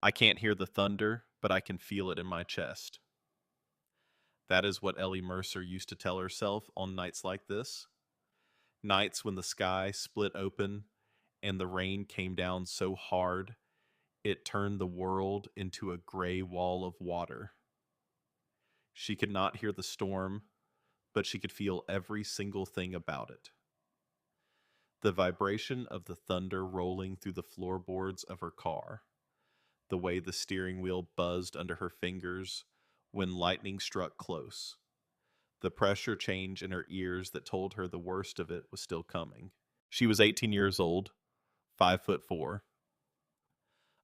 I can't hear the thunder, but I can feel it in my chest. That is what Ellie Mercer used to tell herself on nights like this. Nights when the sky split open and the rain came down so hard it turned the world into a gray wall of water. She could not hear the storm, but she could feel every single thing about it. The vibration of the thunder rolling through the floorboards of her car, the way the steering wheel buzzed under her fingers when lightning struck close, the pressure change in her ears that told her the worst of it was still coming. She was 18 years old, 5'4",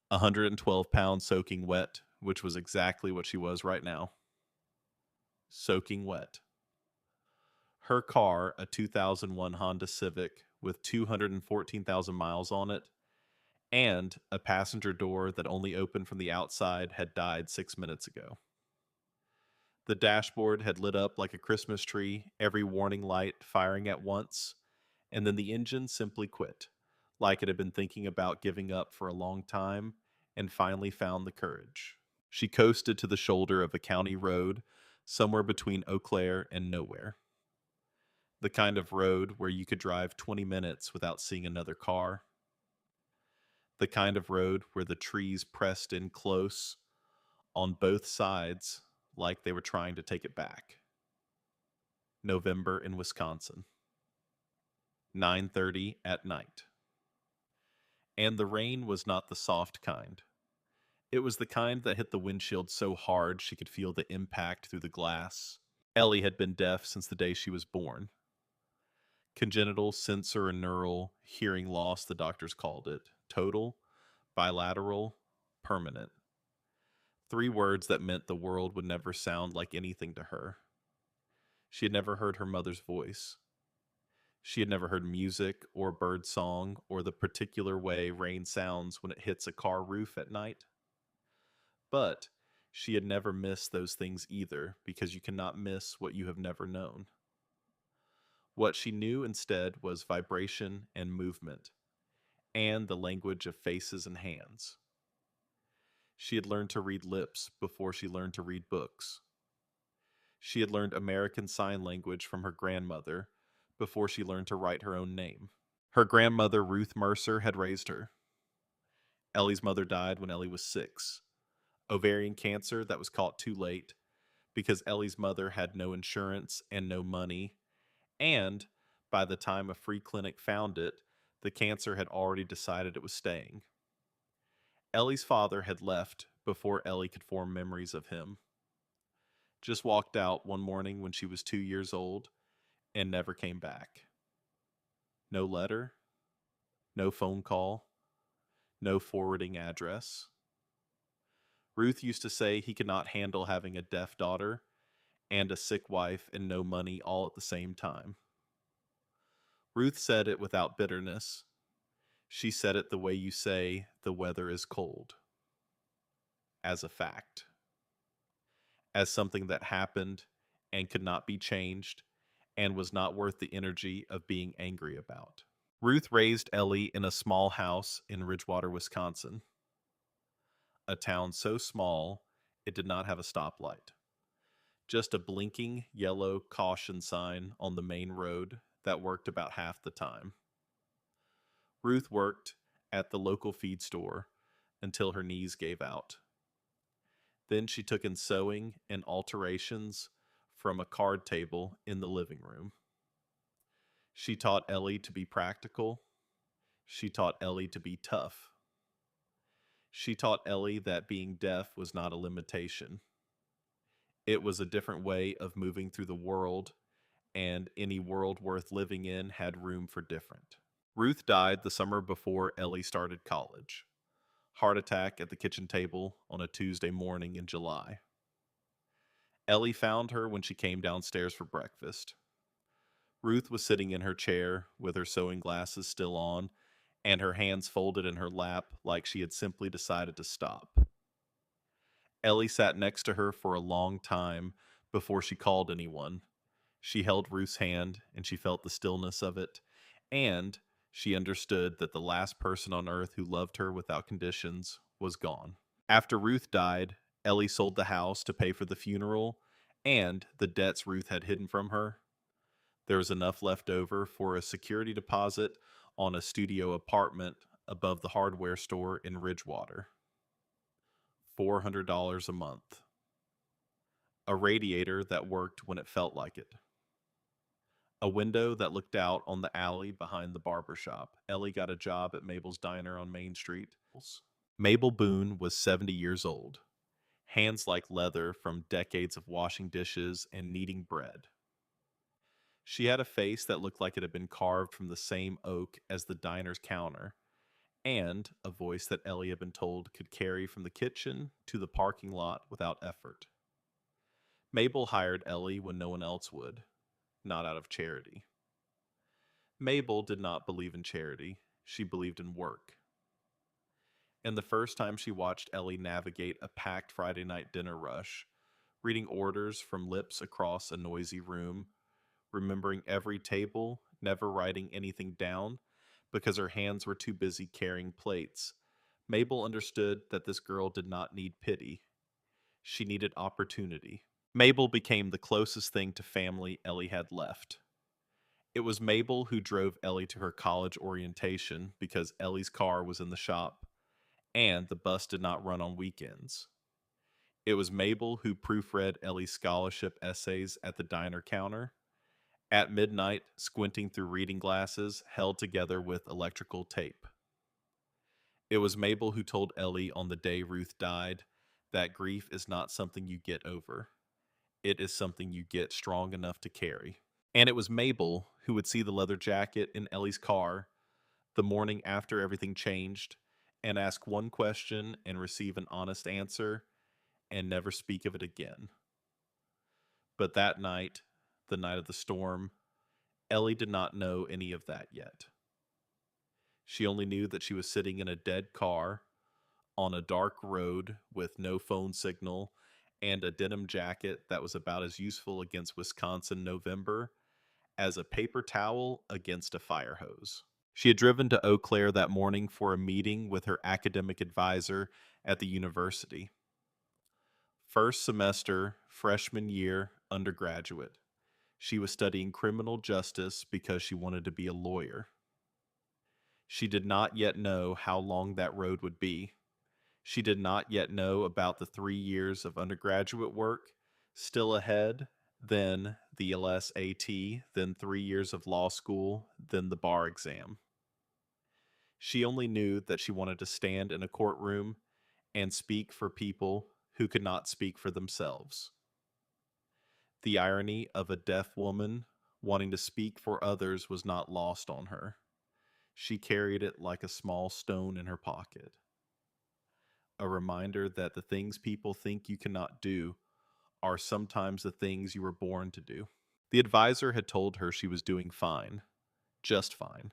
112 pounds soaking wet, which was exactly what she was right now. Soaking wet. Her car, a 2001 Honda Civic with 214,000 miles on it, and a passenger door that only opened from the outside, had died 6 minutes ago. The dashboard had lit up like a Christmas tree, every warning light firing at once, and then the engine simply quit, like it had been thinking about giving up for a long time and finally found the courage. She coasted to the shoulder of a county road somewhere between Eau Claire and nowhere. The kind of road where you could drive 20 minutes without seeing another car. The kind of road where the trees pressed in close on both sides like they were trying to take it back. November in Wisconsin. 9:30 at night. And the rain was not the soft kind. It was the kind that hit the windshield so hard she could feel the impact through the glass. Ellie had been deaf since the day she was born. Congenital sensor and neural hearing loss, the doctors called it. Total, bilateral, permanent. 3 words that meant the world would never sound like anything to her. She had never heard her mother's voice. She had never heard music or bird song or the particular way rain sounds when it hits a car roof at night. But she had never missed those things either, because you cannot miss what you have never known. What she knew instead was vibration and movement, and the language of faces and hands. She had learned to read lips before she learned to read books. She had learned American Sign Language from her grandmother before she learned to write her own name. Her grandmother, Ruth Mercer, had raised her. Ellie's mother died when Ellie was 6. Ovarian cancer that was caught too late because Ellie's mother had no insurance and no money, and by the time a free clinic found it, the cancer had already decided it was staying. Ellie's father had left before Ellie could form memories of him. Just walked out one morning when she was 2 years old and never came back. No letter, no phone call, no forwarding address. Ruth used to say he could not handle having a deaf daughter and a sick wife and no money all at the same time. Ruth said it without bitterness. She said it the way you say the weather is cold. As a fact. As something that happened and could not be changed and was not worth the energy of being angry about. Ruth raised Ellie in a small house in Ridgewater, Wisconsin, a town so small it did not have a stoplight. Just a blinking yellow caution sign on the main road that worked about half the time. Ruth worked at the local feed store until her knees gave out. Then she took in sewing and alterations from a card table in the living room. She taught Ellie to be practical. She taught Ellie to be tough. She taught Ellie that being deaf was not a limitation. It was a different way of moving through the world, and any world worth living in had room for different. Ruth died the summer before Ellie started college. Heart attack at the kitchen table on a Tuesday morning in July. Ellie found her when she came downstairs for breakfast. Ruth was sitting in her chair with her sewing glasses still on and her hands folded in her lap like she had simply decided to stop. Ellie sat next to her for a long time before she called anyone. She held Ruth's hand and she felt the stillness of it, and she understood that the last person on earth who loved her without conditions was gone. After Ruth died, Ellie sold the house to pay for the funeral and the debts Ruth had hidden from her. There was enough left over for a security deposit on a studio apartment above the hardware store in Ridgewater. $400 a month. A radiator that worked when it felt like it. A window that looked out on the alley behind the barber shop. Ellie got a job at Mabel's Diner on Main Street. Mabel Boone was 70 years old, hands like leather from decades of washing dishes and kneading bread. She had a face that looked like it had been carved from the same oak as the diner's counter, and a voice that Ellie had been told could carry from the kitchen to the parking lot without effort. Mabel hired Ellie when no one else would, not out of charity. Mabel did not believe in charity, she believed in work. And the first time she watched Ellie navigate a packed Friday night dinner rush, reading orders from lips across a noisy room, remembering every table, never writing anything down because her hands were too busy carrying plates, Mabel understood that this girl did not need pity. She needed opportunity. Mabel became the closest thing to family Ellie had left. It was Mabel who drove Ellie to her college orientation because Ellie's car was in the shop, and the bus did not run on weekends. It was Mabel who proofread Ellie's scholarship essays at the diner counter, at midnight, squinting through reading glasses held together with electrical tape. It was Mabel who told Ellie on the day Ruth died that grief is not something you get over. It is something you get strong enough to carry. And it was Mabel who would see the leather jacket in Ellie's car the morning after everything changed and ask one question and receive an honest answer and never speak of it again. But that night, the night of the storm, Ellie did not know any of that yet. She only knew that she was sitting in a dead car on a dark road with no phone signal and a denim jacket that was about as useful against Wisconsin November as a paper towel against a fire hose. She had driven to Eau Claire that morning for a meeting with her academic advisor at the university. First semester, freshman year, undergraduate. She was studying criminal justice because she wanted to be a lawyer. She did not yet know how long that road would be. She did not yet know about the 3 years of undergraduate work still ahead, then the LSAT, then 3 years of law school, then the bar exam. She only knew that she wanted to stand in a courtroom and speak for people who could not speak for themselves. The irony of a deaf woman wanting to speak for others was not lost on her. She carried it like a small stone in her pocket. A reminder that the things people think you cannot do are sometimes the things you were born to do. The advisor had told her she was doing fine, just fine.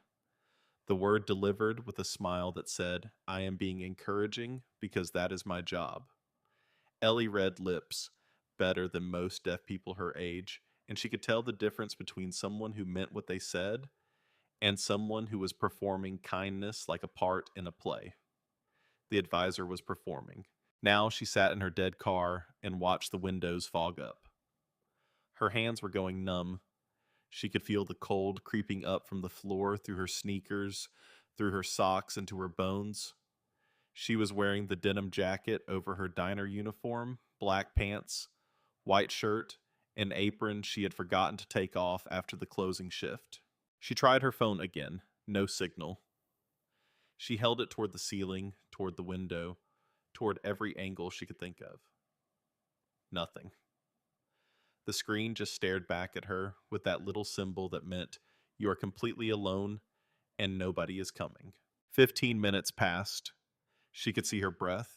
The word delivered with a smile that said, I am being encouraging because that is my job. Ellie read lips better than most deaf people her age, and she could tell the difference between someone who meant what they said and someone who was performing kindness like a part in a play. The advisor was performing. Now she sat in her dead car and watched the windows fog up. Her hands were going numb. She could feel the cold creeping up from the floor through her sneakers, through her socks, into her bones. She was wearing the denim jacket over her diner uniform, black pants, white shirt, an apron she had forgotten to take off after the closing shift. She tried her phone again. No signal. She held it toward the ceiling, toward the window, toward every angle she could think of. Nothing. The screen just stared back at her with that little symbol that meant you are completely alone and nobody is coming. 15 minutes passed. She could see her breath.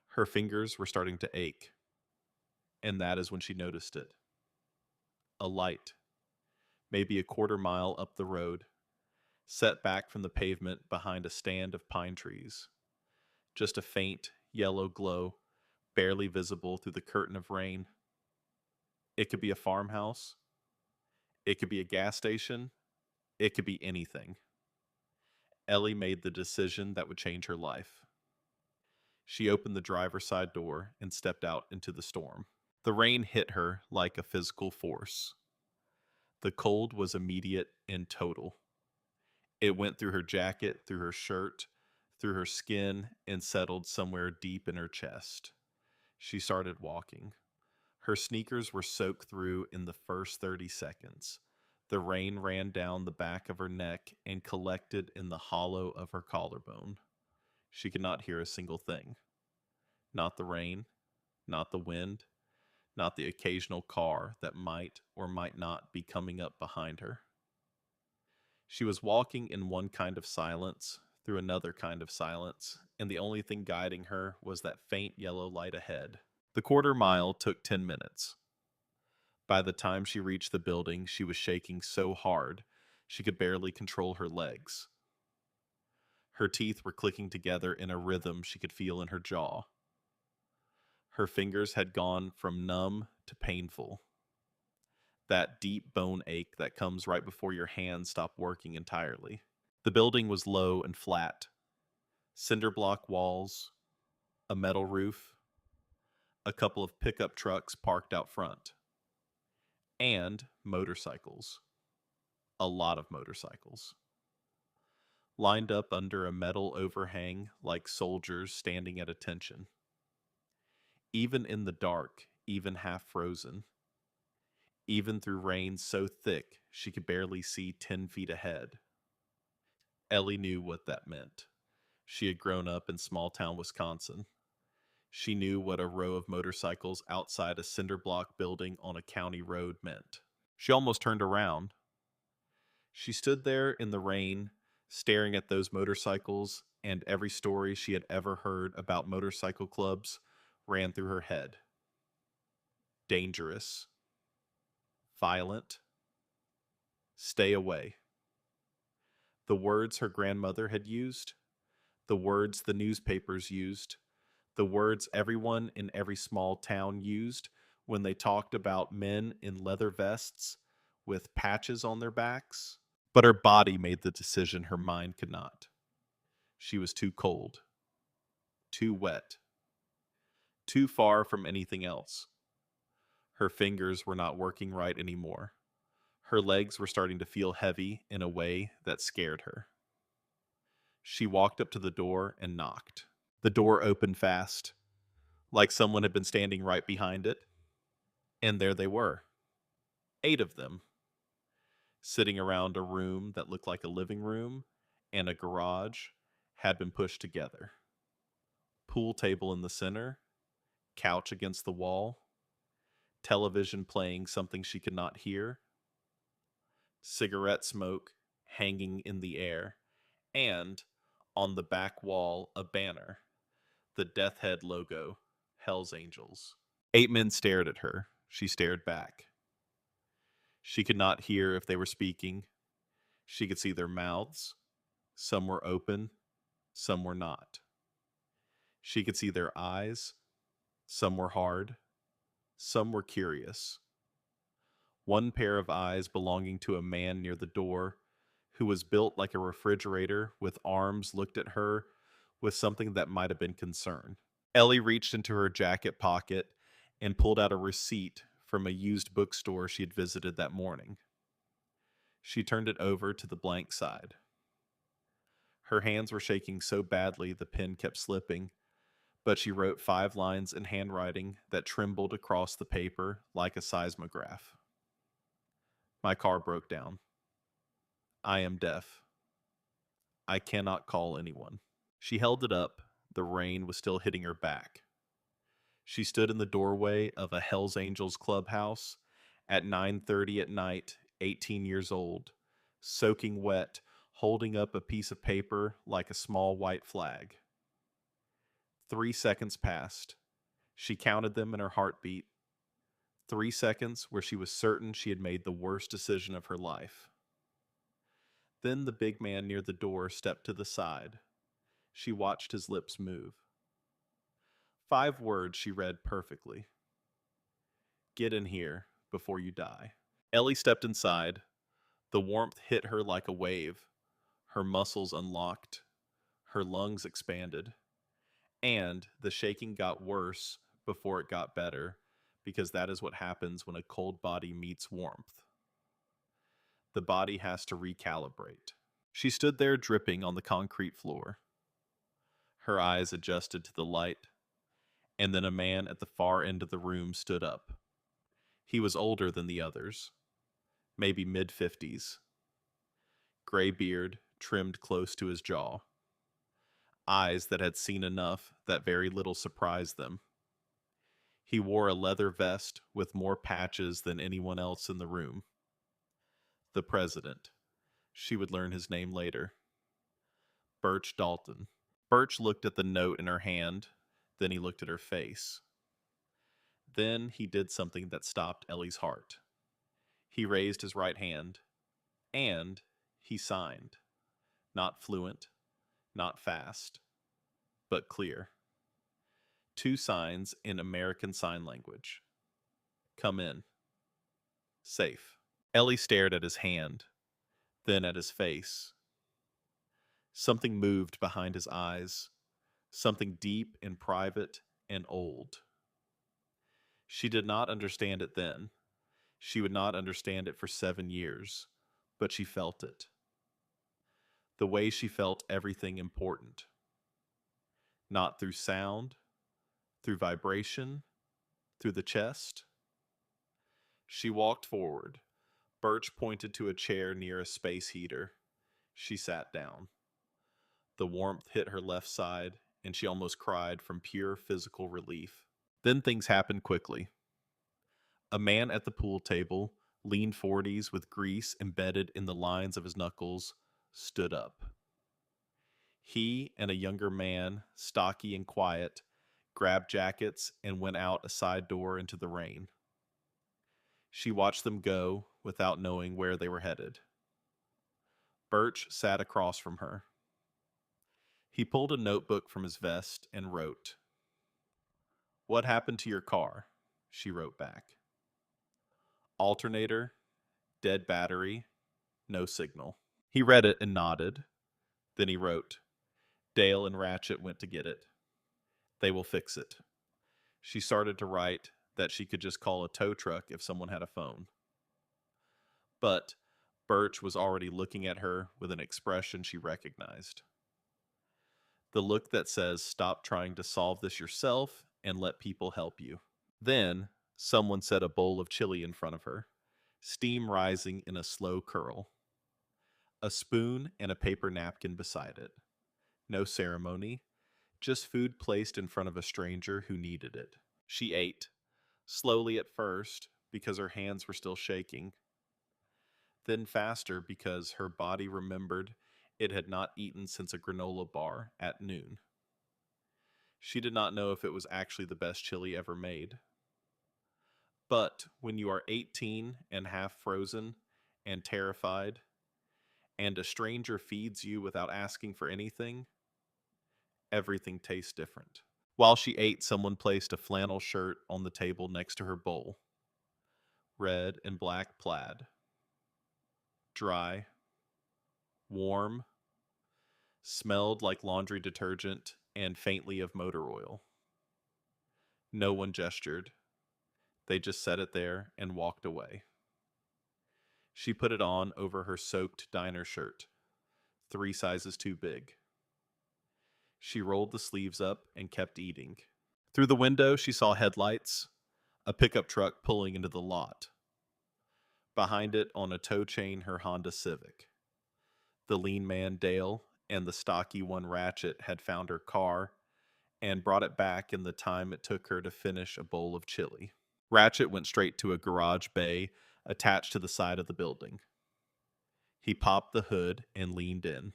Her fingers were starting to ache. And that is when she noticed it. A light, maybe a quarter mile up the road, set back from the pavement behind a stand of pine trees. Just a faint, yellow glow, barely visible through the curtain of rain. It could be a farmhouse. It could be a gas station. It could be anything. Ellie made the decision that would change her life. She opened the driver's side door and stepped out into the storm. The rain hit her like a physical force. The cold was immediate and total. It went through her jacket, through her shirt, through her skin, and settled somewhere deep in her chest. She started walking. Her sneakers were soaked through in the first 30 seconds. The rain ran down the back of her neck and collected in the hollow of her collarbone. She could not hear a single thing. Not the rain, not the wind, not the occasional car that might or might not be coming up behind her. She was walking in one kind of silence through another kind of silence, and the only thing guiding her was that faint yellow light ahead. The quarter mile took 10 minutes. By the time she reached the building, she was shaking so hard she could barely control her legs. Her teeth were clicking together in a rhythm she could feel in her jaw. Her fingers had gone from numb to painful. That deep bone ache that comes right before your hands stop working entirely. The building was low and flat. Cinder block walls, a metal roof, a couple of pickup trucks parked out front, and motorcycles. A lot of motorcycles. Lined up under a metal overhang like soldiers standing at attention. Even in the dark, even half frozen, even through rain so thick she could barely see 10 feet ahead. Ellie knew what that meant. She had grown up in small town Wisconsin. She knew what a row of motorcycles outside a cinder block building on a county road meant. She almost turned around. She stood there in the rain, staring at those motorcycles, and every story she had ever heard about motorcycle clubs ran through her head. Dangerous. Violent. Stay away. The words her grandmother had used, the words the newspapers used, the words everyone in every small town used when they talked about men in leather vests with patches on their backs. But her body made the decision her mind could not. She was too cold, too wet, too far from anything else. Her fingers were not working right anymore. Her legs were starting to feel heavy in a way that scared her. She walked up to the door and knocked. The door opened fast, like someone had been standing right behind it. And there they were. 8 of them, sitting around a room that looked like a living room and a garage had been pushed together. Pool table in the center, couch against the wall, television playing something she could not hear, cigarette smoke hanging in the air, and on the back wall a banner, the Death Head logo, Hell's Angels. 8 men stared at her. She stared back. She could not hear if they were speaking. She could see their mouths. Some were open, some were not. She could see their eyes. Some were hard, some were curious. One pair of eyes belonging to a man near the door, who was built like a refrigerator with arms, looked at her with something that might have been concern. Ellie reached into her jacket pocket and pulled out a receipt from a used bookstore she had visited that morning. She turned it over to the blank side. Her hands were shaking so badly the pen kept slipping, but she wrote 5 lines in handwriting that trembled across the paper like a seismograph. My car broke down. I am deaf. I cannot call anyone. She held it up. The rain was still hitting her back. She stood in the doorway of a Hells Angels clubhouse at 9:30 at night, 18 years old, soaking wet, holding up a piece of paper like a small white flag. 3 seconds passed. She counted them in her heartbeat. 3 seconds where she was certain she had made the worst decision of her life. Then the big man near the door stepped to the side. She watched his lips move. 5 words she read perfectly. Get in here before you die. Ellie stepped inside. The warmth hit her like a wave. Her muscles unlocked. Her lungs expanded. And the shaking got worse before it got better, because that is what happens when a cold body meets warmth. The body has to recalibrate. She stood there dripping on the concrete floor. Her eyes adjusted to the light, and then a man at the far end of the room stood up. He was older than the others, maybe mid-50s, gray beard trimmed close to his jaw, eyes that had seen enough that very little surprised them. He wore a leather vest with more patches than anyone else in the room. The president. She would learn his name later. Birch Dalton. Birch looked at the note in her hand, then he looked at her face. Then he did something that stopped Ellie's heart. He raised his right hand, and he signed. Not fluent, not fast, but clear. Two signs in American Sign Language. Come in. Safe. Ellie stared at his hand, then at his face. Something moved behind his eyes, something deep and private and old. She did not understand it then. She would not understand it for 7 years, but she felt it. The way she felt everything important. Not through sound, through vibration, through the chest. She walked forward. Birch pointed to a chair near a space heater. She sat down. The warmth hit her left side, and she almost cried from pure physical relief. Then things happened quickly. A man at the pool table, lean 40s with grease embedded in the lines of his knuckles, stood up. He and a younger man, stocky and quiet, grabbed jackets and went out a side door into the rain. She watched them go without knowing where they were headed. Birch sat across from her. He pulled a notebook from his vest and wrote. "What happened to your car?" She wrote back. "Alternator, dead battery, no signal." He read it and nodded. Then he wrote, "Dale and Ratchet went to get it. They will fix it." She started to write that she could just call a tow truck if someone had a phone. But Birch was already looking at her with an expression she recognized. The look that says, "Stop trying to solve this yourself and let people help you." Then someone set a bowl of chili in front of her, steam rising in a slow curl. A spoon and a paper napkin beside it. No ceremony, just food placed in front of a stranger who needed it. She ate, slowly at first because her hands were still shaking, then faster because her body remembered it had not eaten since a granola bar at noon. She did not know if it was actually the best chili ever made. But when you are 18 and half frozen and terrified, and a stranger feeds you without asking for anything, everything tastes different. While she ate, someone placed a flannel shirt on the table next to her bowl. Red and black plaid. Dry. Warm. Smelled like laundry detergent and faintly of motor oil. No one gestured. They just set it there and walked away. She put it on over her soaked diner shirt, 3 sizes too big. She rolled the sleeves up and kept eating. Through the window, she saw headlights, a pickup truck pulling into the lot. Behind it, on a tow chain, her Honda Civic. The lean man, Dale, and the stocky one, Ratchet, had found her car and brought it back in the time it took her to finish a bowl of chili. Ratchet went straight to a garage bay attached to the side of the building. He popped the hood and leaned in.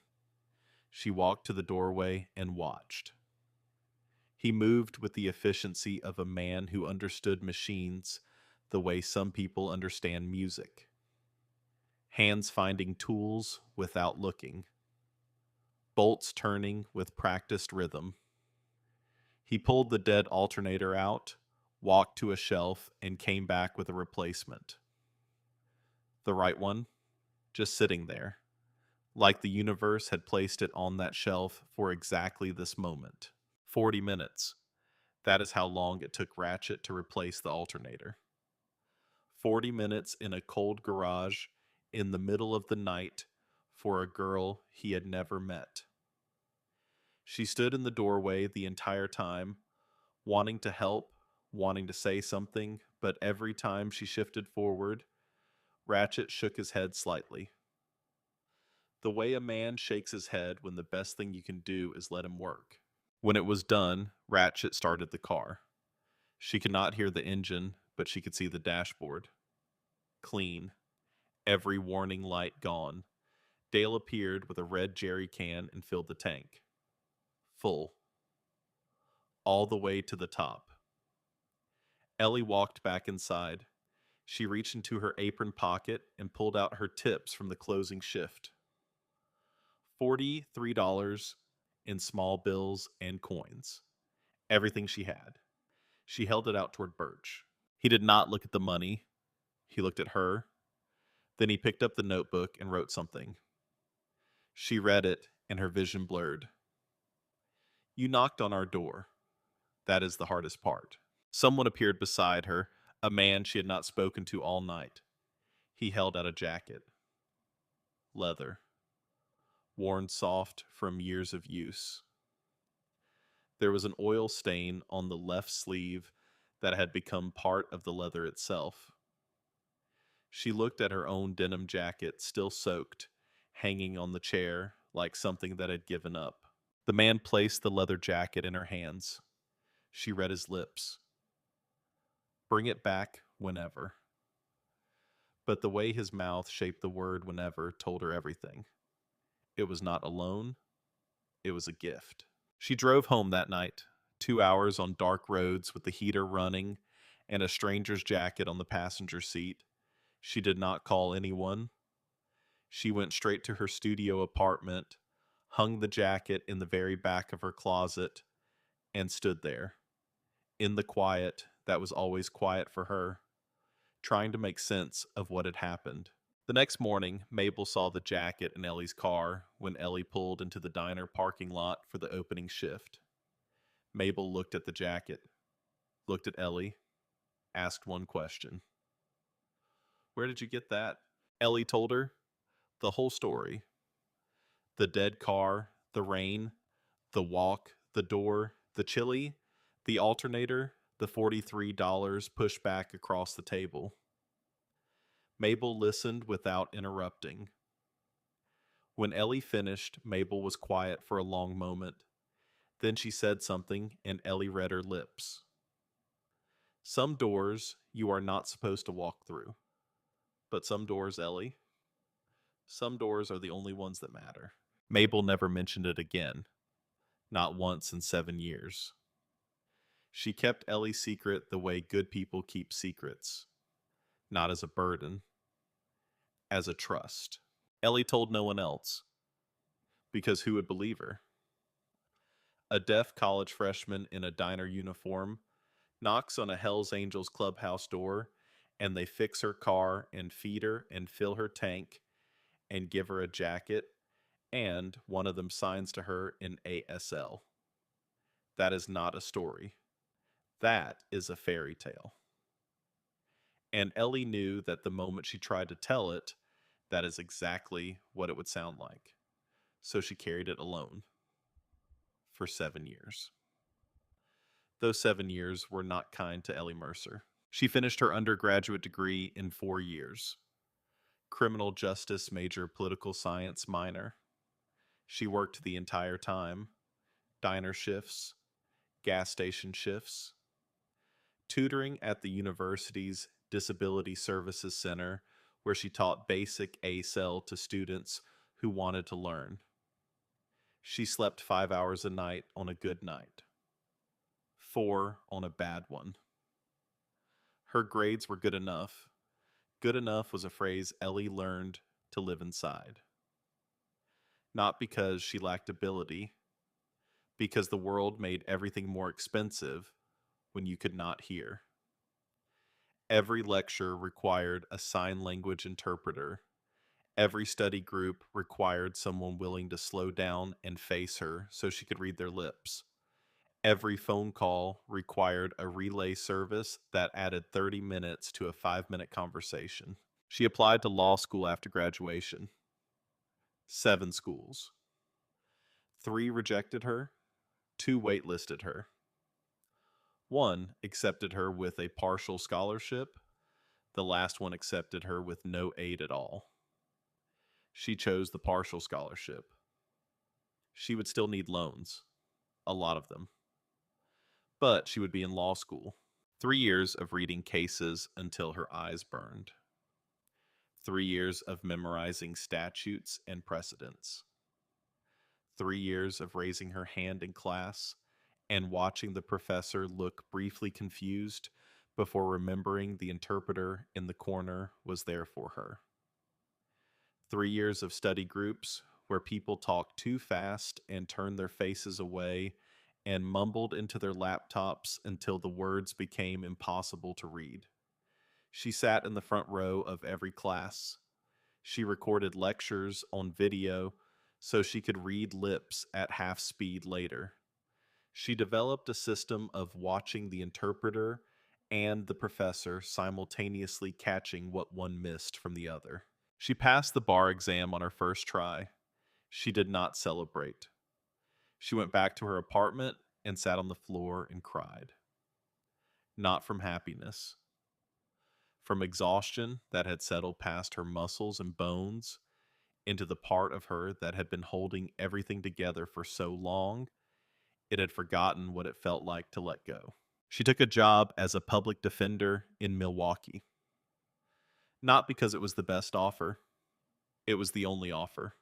She walked to the doorway and watched. He moved with the efficiency of a man who understood machines the way some people understand music. Hands finding tools without looking. Bolts turning with practiced rhythm. He pulled the dead alternator out, walked to a shelf, and came back with a replacement. The right one, just sitting there, like the universe had placed it on that shelf for exactly this moment. 40 minutes. That is how long it took Ratchet to replace the alternator. 40 minutes in a cold garage in the middle of the night for a girl he had never met. She stood in the doorway the entire time, wanting to help, wanting to say something, but every time she shifted forward, Ratchet shook his head slightly. The way a man shakes his head when the best thing you can do is let him work. When it was done, Ratchet started the car. She could not hear the engine, but she could see the dashboard. Clean. Every warning light gone. Dale appeared with a red jerry can and filled the tank. Full. All the way to the top. Ellie walked back inside. She reached into her apron pocket and pulled out her tips from the closing shift. $43 in small bills and coins. Everything she had. She held it out toward Birch. He did not look at the money. He looked at her. Then he picked up the notebook and wrote something. She read it, and her vision blurred. You knocked on our door. That is the hardest part. Someone appeared beside her, a man she had not spoken to all night. He held out a jacket. Leather. Worn soft from years of use. There was an oil stain on the left sleeve that had become part of the leather itself. She looked at her own denim jacket, still soaked, hanging on the chair like something that had given up. The man placed the leather jacket in her hands. She read his lips. Bring it back whenever. But the way his mouth shaped the word whenever told her everything. It was not a loan. It was a gift. She drove home that night, 2 hours on dark roads with the heater running and a stranger's jacket on the passenger seat. She did not call anyone. She went straight to her studio apartment, hung the jacket in the very back of her closet, and stood there, in the quiet that was always quiet for her, trying to make sense of what had happened. The next morning, Mabel saw the jacket in Ellie's car when Ellie pulled into the diner parking lot for the opening shift. Mabel looked at the jacket, looked at Ellie, asked one question. Where did you get that? Ellie told her the whole story. The dead car, the rain, the walk, the door, the chili, the alternator, the $43 pushed back across the table. Mabel listened without interrupting. When Ellie finished, Mabel was quiet for a long moment. Then she said something, and Ellie read her lips. Some doors you are not supposed to walk through. But some doors, Ellie, some doors are the only ones that matter. Mabel never mentioned it again. Not once in 7 years. She kept Ellie's secret the way good people keep secrets. Not as a burden. As a trust. Ellie told no one else. Because who would believe her? A deaf college freshman in a diner uniform knocks on a Hells Angels clubhouse door, and they fix her car and feed her and fill her tank and give her a jacket, and one of them signs to her in ASL. That is not a story. That is a fairy tale. And Ellie knew that the moment she tried to tell it, that is exactly what it would sound like. So she carried it alone. For 7 years. Those 7 years were not kind to Ellie Mercer. She finished her undergraduate degree in 4 years. Criminal justice major, political science minor. She worked the entire time. Diner shifts, gas station shifts. Tutoring at the university's Disability Services Center, where she taught basic ASL to students who wanted to learn. She slept 5 hours a night on a good night. 4 on a bad one. Her grades were good enough. Good enough was a phrase Ellie learned to live inside. Not because she lacked ability, because the world made everything more expensive when you could not hear. Every lecture required a sign language interpreter. Every study group required someone willing to slow down and face her so she could read their lips. Every phone call required a relay service that added 30 minutes to a 5-minute conversation. She applied to law school after graduation. 7 schools. 3 rejected her, 2 waitlisted her. 1 accepted her with a partial scholarship. The last one accepted her with no aid at all. She chose the partial scholarship. She would still need loans, a lot of them, but she would be in law school. 3 years of reading cases until her eyes burned. 3 years of memorizing statutes and precedents. 3 years of raising her hand in class and watching the professor look briefly confused before remembering the interpreter in the corner was there for her. 3 years of study groups where people talked too fast and turned their faces away and mumbled into their laptops until the words became impossible to read. She sat in the front row of every class. She recorded lectures on video so she could read lips at half speed later. She developed a system of watching the interpreter and the professor simultaneously catching what one missed from the other. She passed the bar exam on her first try. She did not celebrate. She went back to her apartment and sat on the floor and cried. Not from happiness. From exhaustion that had settled past her muscles and bones into the part of her that had been holding everything together for so long, it had forgotten what it felt like to let go. She took a job as a public defender in Milwaukee. Not because it was the best offer, it was the only offer.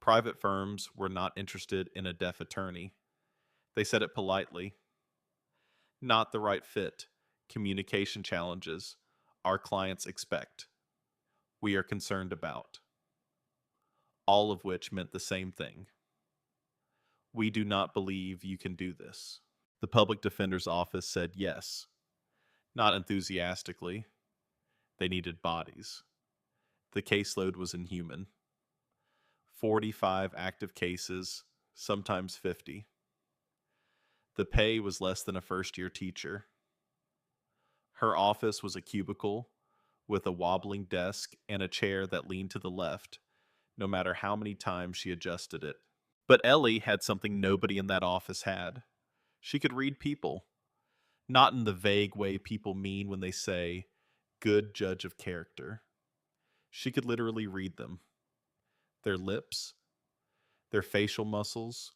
Private firms were not interested in a deaf attorney. They said it politely. Not the right fit. Communication challenges. Our clients expect. We are concerned about. All of which meant the same thing. We do not believe you can do this. The public defender's office said yes. Not enthusiastically. They needed bodies. The caseload was inhuman. 45 active cases, sometimes 50. The pay was less than a first-year teacher. Her office was a cubicle with a wobbling desk and a chair that leaned to the left, no matter how many times she adjusted it. But Ellie had something nobody in that office had. She could read people, not in the vague way people mean when they say, good judge of character. She could literally read them. Their lips, their facial muscles,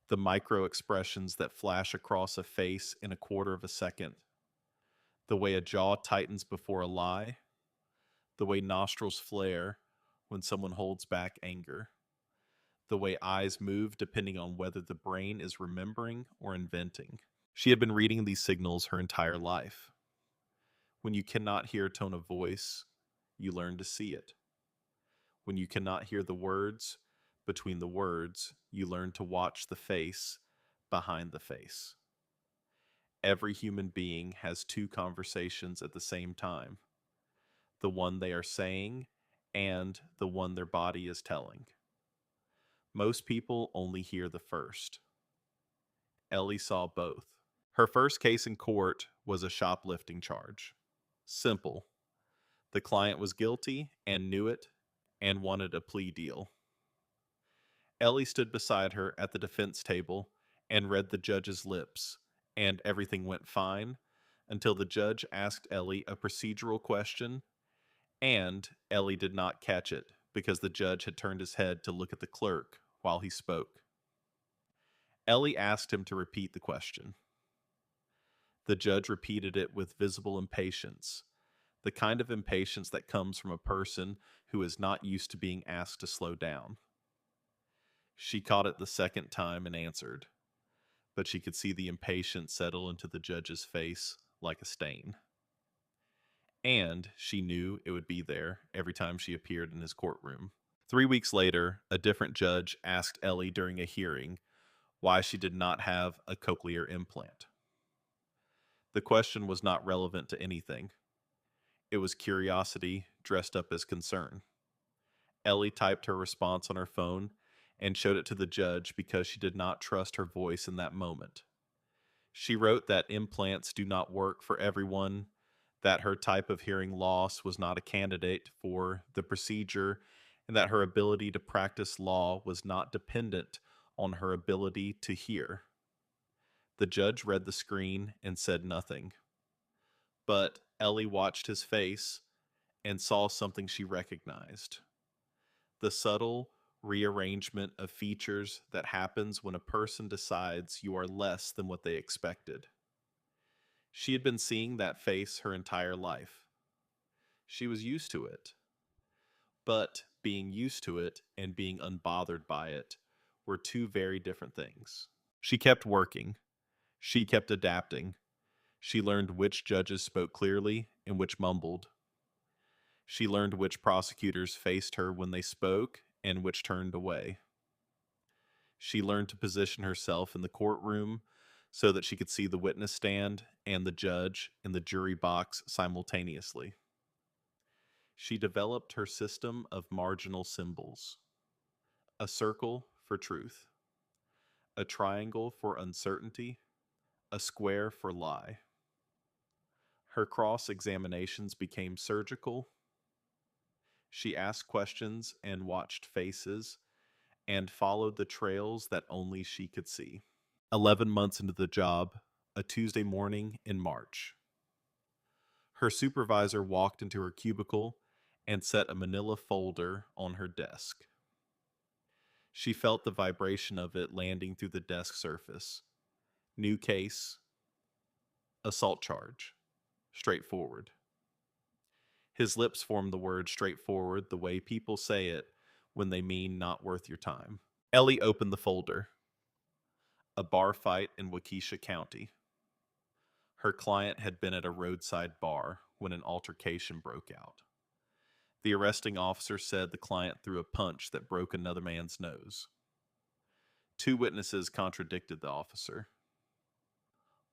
the micro expressions that flash across a face in a quarter of a second, the way a jaw tightens before a lie, the way nostrils flare when someone holds back anger, the way eyes move depending on whether the brain is remembering or inventing. She had been reading these signals her entire life. When you cannot hear a tone of voice, you learn to see it. When you cannot hear the words, between the words, you learn to watch the face behind the face. Every human being has 2 conversations at the same time. The one they are saying and the one their body is telling. Most people only hear the first. Ellie saw both. Her first case in court was a shoplifting charge. Simple. The client was guilty and knew it and wanted a plea deal. Ellie stood beside her at the defense table and read the judge's lips, and everything went fine until the judge asked Ellie a procedural question, and Ellie did not catch it because the judge had turned his head to look at the clerk while he spoke. Ellie asked him to repeat the question. The judge repeated it with visible impatience, the kind of impatience that comes from a person who is not used to being asked to slow down. She caught it the second time and answered, but she could see the impatience settle into the judge's face like a stain. And she knew it would be there every time she appeared in his courtroom. 3 weeks later, a different judge asked Ellie during a hearing why she did not have a cochlear implant. The question was not relevant to anything. It was curiosity dressed up as concern. Ellie typed her response on her phone and showed it to the judge because she did not trust her voice in that moment. She wrote that implants do not work for everyone, that her type of hearing loss was not a candidate for the procedure, and that her ability to practice law was not dependent on her ability to hear. The judge read the screen and said nothing. But Ellie watched his face and saw something she recognized: the subtle rearrangement of features that happens when a person decides you are less than what they expected. She had been seeing that face her entire life. She was used to it. But being used to it and being unbothered by it were two very different things. She kept working. She kept adapting. She learned which judges spoke clearly and which mumbled. She learned which prosecutors faced her when they spoke and which turned away. She learned to position herself in the courtroom so that she could see the witness stand and the judge in the jury box simultaneously. She developed her system of marginal symbols: a circle for truth, a triangle for uncertainty, a square for lie. Her cross examinations became surgical. She asked questions and watched faces and followed the trails that only she could see. 11 months into the job, a Tuesday morning in March, her supervisor walked into her cubicle and set a manila folder on her desk. She felt the vibration of it landing through the desk surface. New case, assault charge, straightforward. His lips formed the word straightforward the way people say it when they mean not worth your time. Ellie opened the folder. A bar fight in Waukesha County. Her client had been at a roadside bar when an altercation broke out. The arresting officer said the client threw a punch that broke another man's nose. Two witnesses contradicted the officer.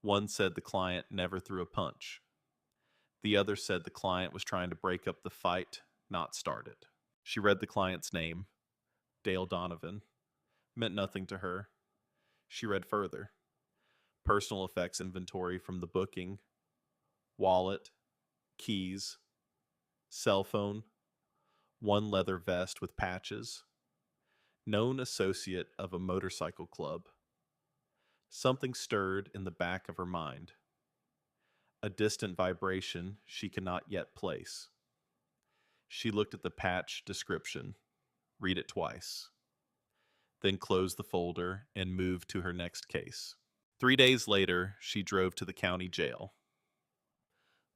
One said the client never threw a punch. The other said the client was trying to break up the fight, not start it. She read the client's name, Dale Donovan. Meant nothing to her. She read further. Personal effects inventory from the booking, wallet, keys, cell phone, one leather vest with patches, known associate of a motorcycle club. Something stirred in the back of her mind. A distant vibration she could not yet place. She looked at the patch description, read it twice, then closed the folder and moved to her next case. 3 days later, she drove to the county jail.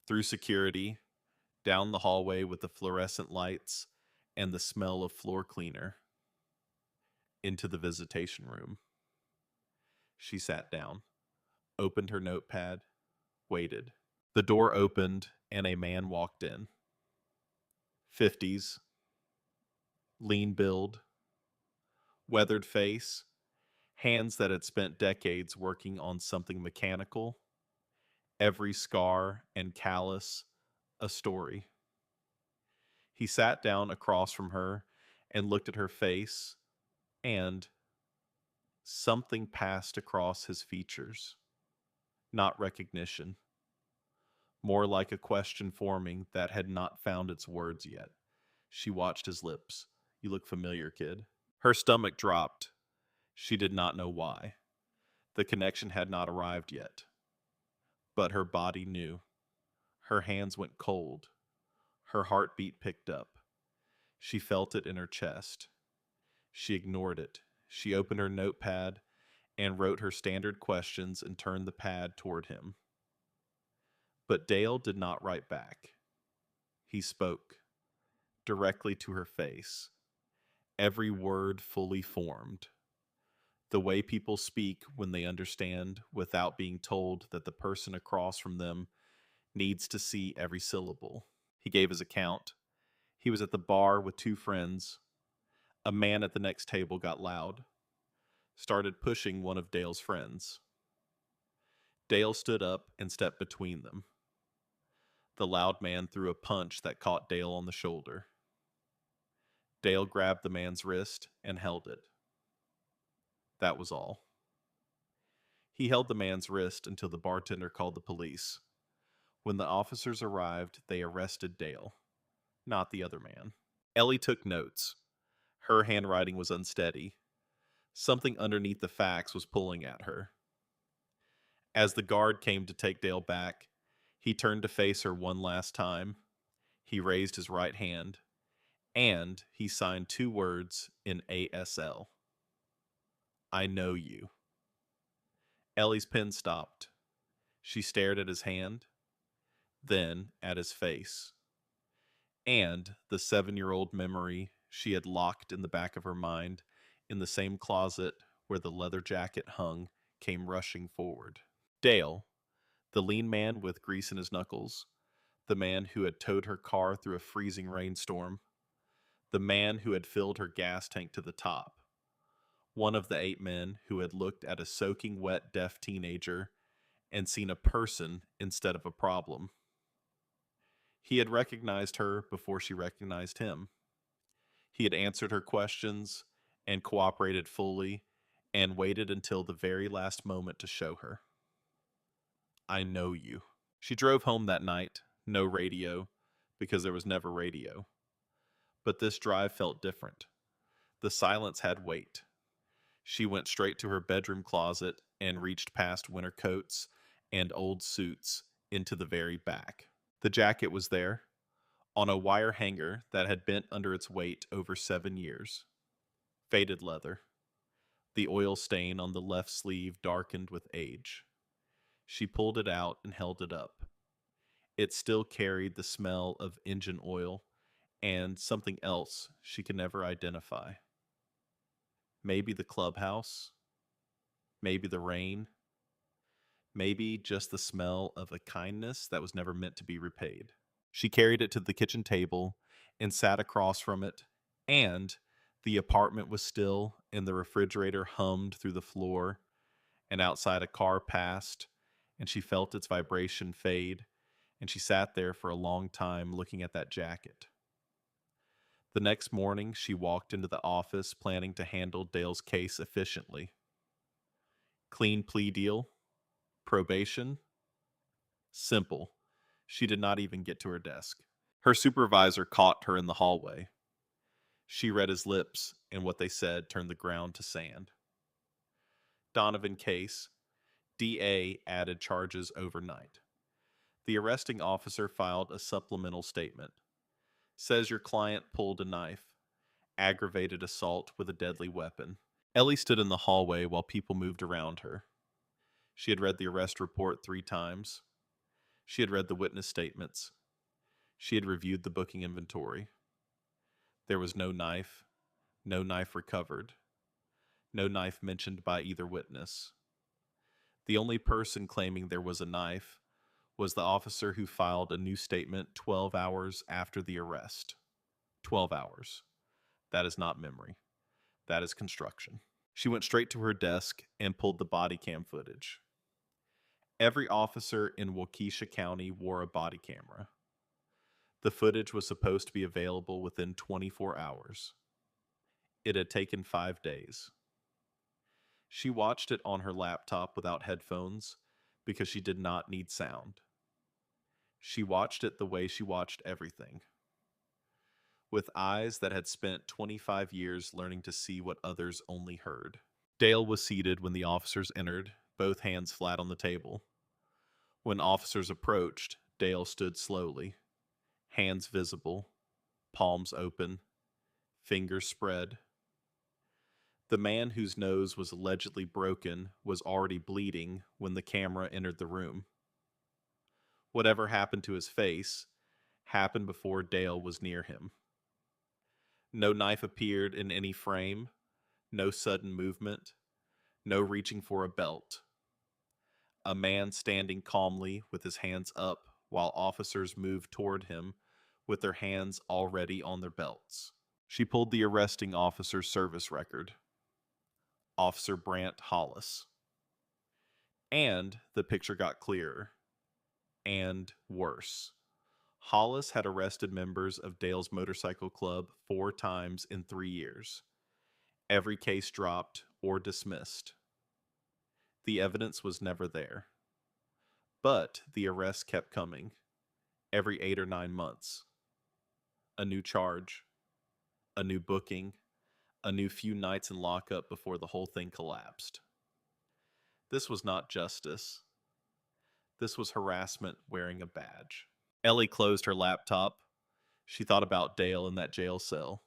Through security, down the hallway with the fluorescent lights and the smell of floor cleaner, into the visitation room. She sat down, opened her notepad, waited. The door opened and a man walked in. 50s, lean build, weathered face, hands that had spent decades working on something mechanical, every scar and callus a story. He sat down across from her and looked at her face, and something passed across his features. Not recognition. More like a question forming that had not found its words yet. She watched his lips. "You look familiar, kid." Her stomach dropped. She did not know why. The connection had not arrived yet. But her body knew. Her hands went cold. Her heartbeat picked up. She felt it in her chest. She ignored it. She opened her notepad and wrote her standard questions and turned the pad toward him. But Dale did not write back. He spoke, directly to her face, every word fully formed. The way people speak when they understand without being told that the person across from them needs to see every syllable. He gave his account. He was at the bar with two friends. A man at the next table got loud, started pushing one of Dale's friends. Dale stood up and stepped between them. The loud man threw a punch that caught Dale on the shoulder. Dale grabbed the man's wrist and held it. That was all. He held the man's wrist until the bartender called the police. When the officers arrived, they arrested Dale, not the other man. Ellie took notes. Her handwriting was unsteady. Something underneath the facts was pulling at her. As the guard came to take Dale back, he turned to face her one last time. He raised his right hand, and he signed 2 words in ASL. I know you. Ellie's pen stopped. She stared at his hand, then at his face. And the 7-year-old memory she had locked in the back of her mind in the same closet where the leather jacket hung came rushing forward. Dale, the lean man with grease in his knuckles, the man who had towed her car through a freezing rainstorm, the man who had filled her gas tank to the top, one of the 8 men who had looked at a soaking wet deaf teenager and seen a person instead of a problem. He had recognized her before she recognized him. He had answered her questions and cooperated fully and waited until the very last moment to show her. I know you. She drove home that night, no radio, because there was never radio. But this drive felt different. The silence had weight. She went straight to her bedroom closet and reached past winter coats and old suits into the very back. The jacket was there, on a wire hanger that had bent under its weight over 7 years. Faded leather. The oil stain on the left sleeve darkened with age. She pulled it out and held it up. It still carried the smell of engine oil and something else she could never identify. Maybe the clubhouse, maybe the rain, maybe just the smell of a kindness that was never meant to be repaid. She carried it to the kitchen table and sat across from it, and the apartment was still, and the refrigerator hummed through the floor, and outside a car passed, and she felt its vibration fade, and she sat there for a long time looking at that jacket. The next morning, she walked into the office planning to handle Dale's case efficiently. Clean plea deal? Probation? Simple. She did not even get to her desk. Her supervisor caught her in the hallway. She read his lips, and what they said turned the ground to sand. Donovan case. DA added charges overnight. The arresting officer filed a supplemental statement. Says your client pulled a knife. Aggravated assault with a deadly weapon. Ellie stood in the hallway while people moved around her. She had read the arrest report 3 times. She had read the witness statements. She had reviewed the booking inventory. There was no knife recovered, no knife mentioned by either witness. The only person claiming there was a knife was the officer who filed a new statement 12 hours after the arrest. 12 hours. That is not memory. That is construction. She went straight to her desk and pulled the body cam footage. Every officer in Waukesha County wore a body camera. The footage was supposed to be available within 24 hours. It had taken 5 days. She watched it on her laptop without headphones because she did not need sound. She watched it the way she watched everything, with eyes that had spent 25 years learning to see what others only heard. Dale was seated when the officers entered, both hands flat on the table. When officers approached, Dale stood slowly, hands visible, palms open, fingers spread. The man whose nose was allegedly broken was already bleeding when the camera entered the room. Whatever happened to his face happened before Dale was near him. No knife appeared in any frame, no sudden movement, no reaching for a belt. A man standing calmly with his hands up while officers moved toward him with their hands already on their belts. She pulled the arresting officer's service record. Officer Brant Hollis. And the picture got clearer. And worse. Hollis had arrested members of Dale's motorcycle club 4 times in 3 years. Every case dropped or dismissed. The evidence was never there. But the arrests kept coming, every 8 or 9 months. A new charge, a new booking, a new few nights in lockup before the whole thing collapsed. This was not justice. This was harassment wearing a badge. Ellie closed her laptop. She thought about Dale in that jail cell.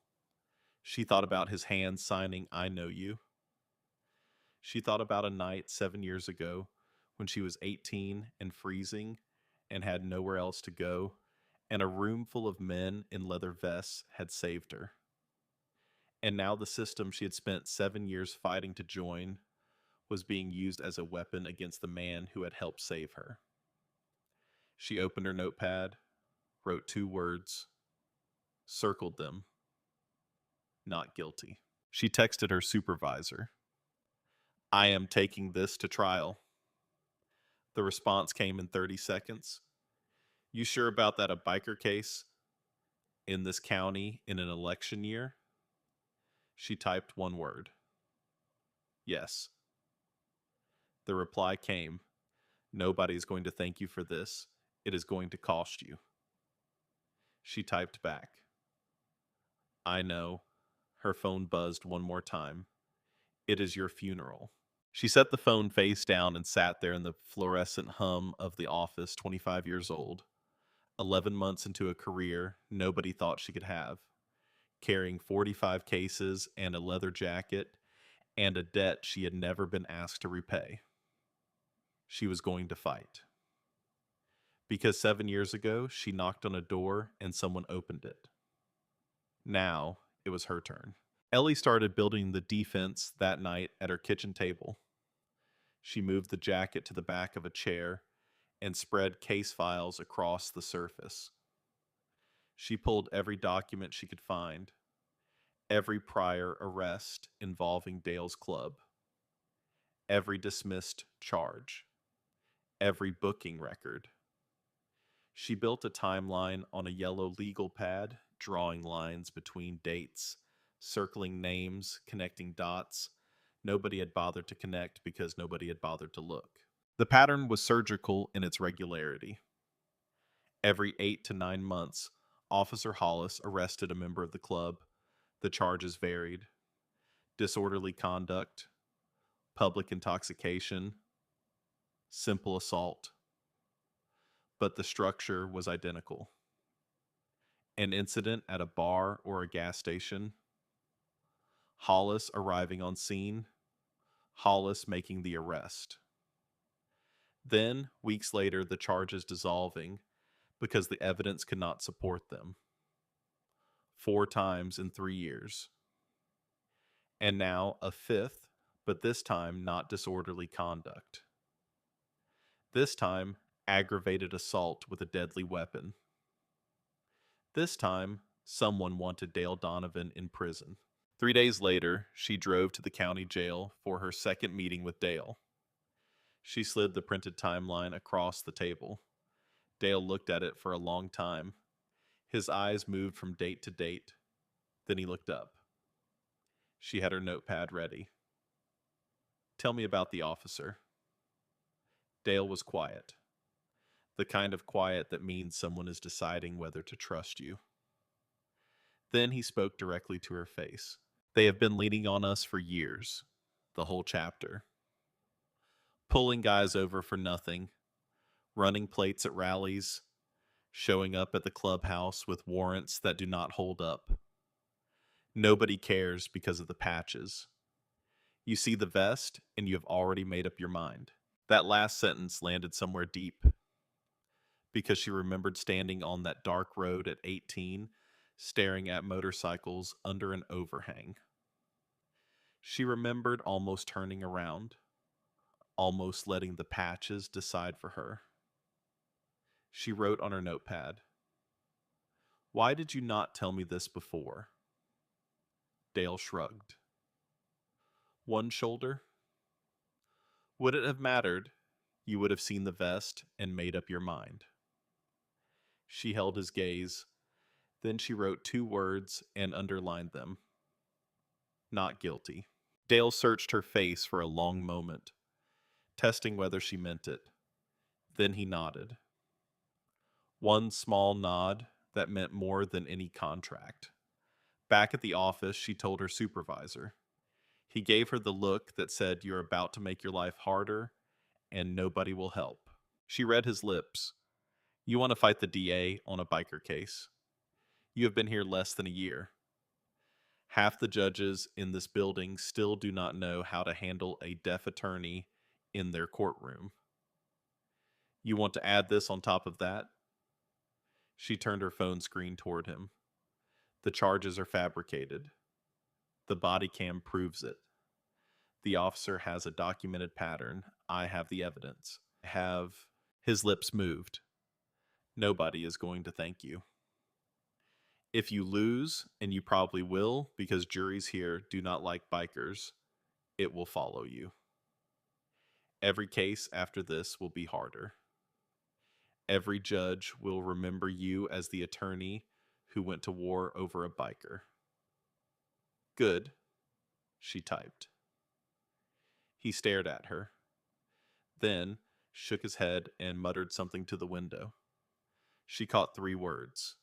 She thought about his hand signing, "I know you." She thought about a night 7 years ago when she was 18 and freezing and had nowhere else to go, and a room full of men in leather vests had saved her. And now the system she had spent 7 years fighting to join was being used as a weapon against the man who had helped save her. She opened her notepad, wrote 2 words, circled them, "Not guilty." She texted her supervisor, "I am taking this to trial." The response came in 30 seconds. "You sure about that a biker case in this county in an election year?" She typed 1 word. "Yes." The reply came, "Nobody's going to thank you for this. It is going to cost you." She typed back, "I know." Her phone buzzed one more time. "It is your funeral." She set the phone face down and sat there in the fluorescent hum of the office, 25 years old, 11 months into a career nobody thought she could have, carrying 45 cases and a leather jacket and a debt she had never been asked to repay. She was going to fight. Because 7 years ago, she knocked on a door and someone opened it. Now, it was her turn. Ellie started building the defense that night at her kitchen table. She moved the jacket to the back of a chair and spread case files across the surface. She pulled every document she could find, every prior arrest involving Dale's club, every dismissed charge, every booking record. She built a timeline on a yellow legal pad, drawing lines between dates, circling names, connecting dots. Nobody had bothered to connect because nobody had bothered to look. The pattern was surgical in its regularity. Every 8 to 9 months, Officer Hollis arrested a member of the club. The charges varied: disorderly conduct, public intoxication, simple assault. But the structure was identical. An incident at a bar or a gas station, Hollis arriving on scene, Hollis making the arrest. Then, weeks later, the charges dissolving because the evidence could not support them. 4 times in 3 years. And now a fifth, but this time not disorderly conduct. This time, aggravated assault with a deadly weapon. This time, someone wanted Dale Donovan in prison. 3 days later, she drove to the county jail for her second meeting with Dale. She slid the printed timeline across the table. Dale looked at it for a long time. His eyes moved from date to date. Then he looked up. She had her notepad ready. "Tell me about the officer." Dale was quiet. The kind of quiet that means someone is deciding whether to trust you. Then he spoke directly to her face. "They have been leaning on us for years." The whole chapter. Pulling guys over for nothing, running plates at rallies, showing up at the clubhouse with warrants that do not hold up. Nobody cares because of the patches. You see the vest, and you have already made up your mind. That last sentence landed somewhere deep, because she remembered standing on that dark road at 18, staring at motorcycles under an overhang. She remembered almost turning around, almost letting the patches decide for her. She wrote on her notepad, "Why did you not tell me this before?" Dale shrugged. One shoulder. "Would it have mattered? You would have seen the vest and made up your mind." She held his gaze. Then she wrote 2 words and underlined them. "Not guilty." Dale searched her face for a long moment, testing whether she meant it. Then he nodded. One small nod that meant more than any contract. Back at the office, she told her supervisor. He gave her the look that said, "You're about to make your life harder, and nobody will help." She read his lips. "You want to fight the DA on a biker case. You have been here less than a year. Half the judges in this building still do not know how to handle a deaf attorney in their courtroom. You want to add this on top of that?" She turned her phone screen toward him. "The charges are fabricated. The body cam proves it. The officer has a documented pattern. I have the evidence. I have..." His lips moved. "Nobody is going to thank you. If you lose, and you probably will, because juries here do not like bikers, it will follow you. Every case after this will be harder. Every judge will remember you as the attorney who went to war over a biker." "Good," she typed. He stared at her, then shook his head and muttered something to the window. She caught 3 words.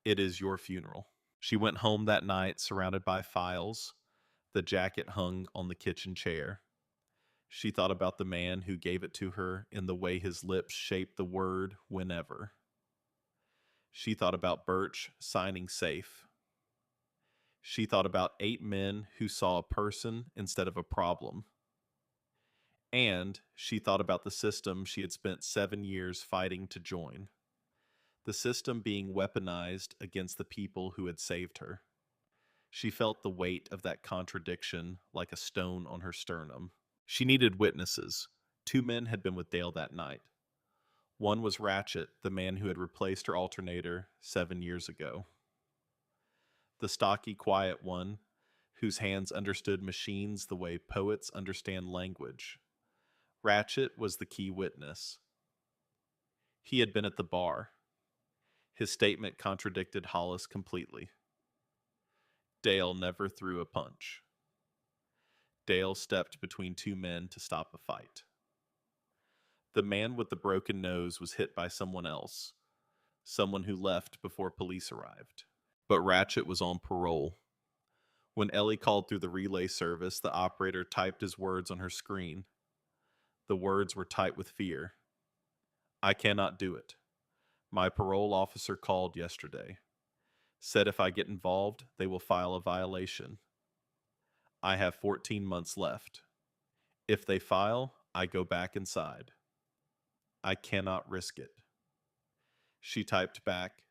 "It is your funeral." She went home that night surrounded by files. The jacket hung on the kitchen chair. She thought about the man who gave it to her in the way his lips shaped the word "whenever." She thought about Birch signing safe. She thought about 8 men who saw a person instead of a problem. And she thought about the system she had spent 7 years fighting to join. The system being weaponized against the people who had saved her. She felt the weight of that contradiction like a stone on her sternum. She needed witnesses. 2 men had been with Dale that night. One was Ratchet, the man who had replaced her alternator 7 years ago. The stocky, quiet one, whose hands understood machines the way poets understand language. Ratchet was the key witness. He had been at the bar. His statement contradicted Hollis completely. Dale never threw a punch. Dale stepped between 2 men to stop a fight. The man with the broken nose was hit by someone else, someone who left before police arrived. But Ratchet was on parole. When Ellie called through the relay service, the operator typed his words on her screen. The words were typed with fear. "I cannot do it. My parole officer called yesterday. Said if I get involved, they will file a violation. I have 14 months left. If they file, I go back inside. I cannot risk it." She typed back,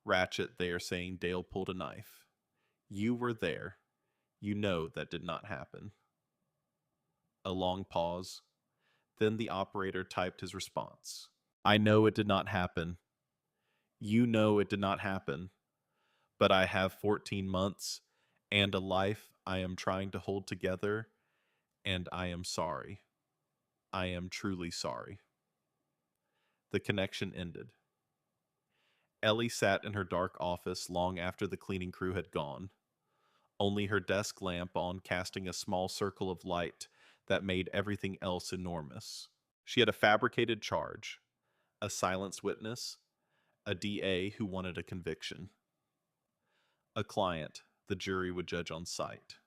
"Ratchet, they are saying Dale pulled a knife. You were there. You know that did not happen." A long pause. Then the operator typed his response. "I know it did not happen. You know it did not happen. But I have 14 months and a life I am trying to hold together, and I am sorry. I am truly sorry." The connection ended. Ellie sat in her dark office long after the cleaning crew had gone, only her desk lamp on casting a small circle of light that made everything else enormous. She had a fabricated charge, a silenced witness, a DA who wanted a conviction, a client the jury would judge on sight,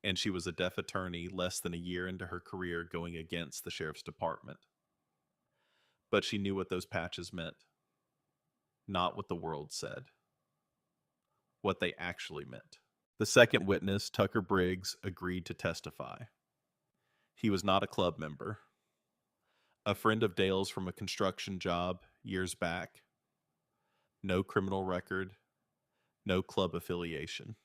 and she was a deaf attorney less than a year into her career going against the sheriff's department. But she knew what those patches meant. Not what the world said. What they actually meant. The second witness, Tucker Briggs, agreed to testify. He was not a club member. A friend of Dale's from a construction job years back. No criminal record. No club affiliation.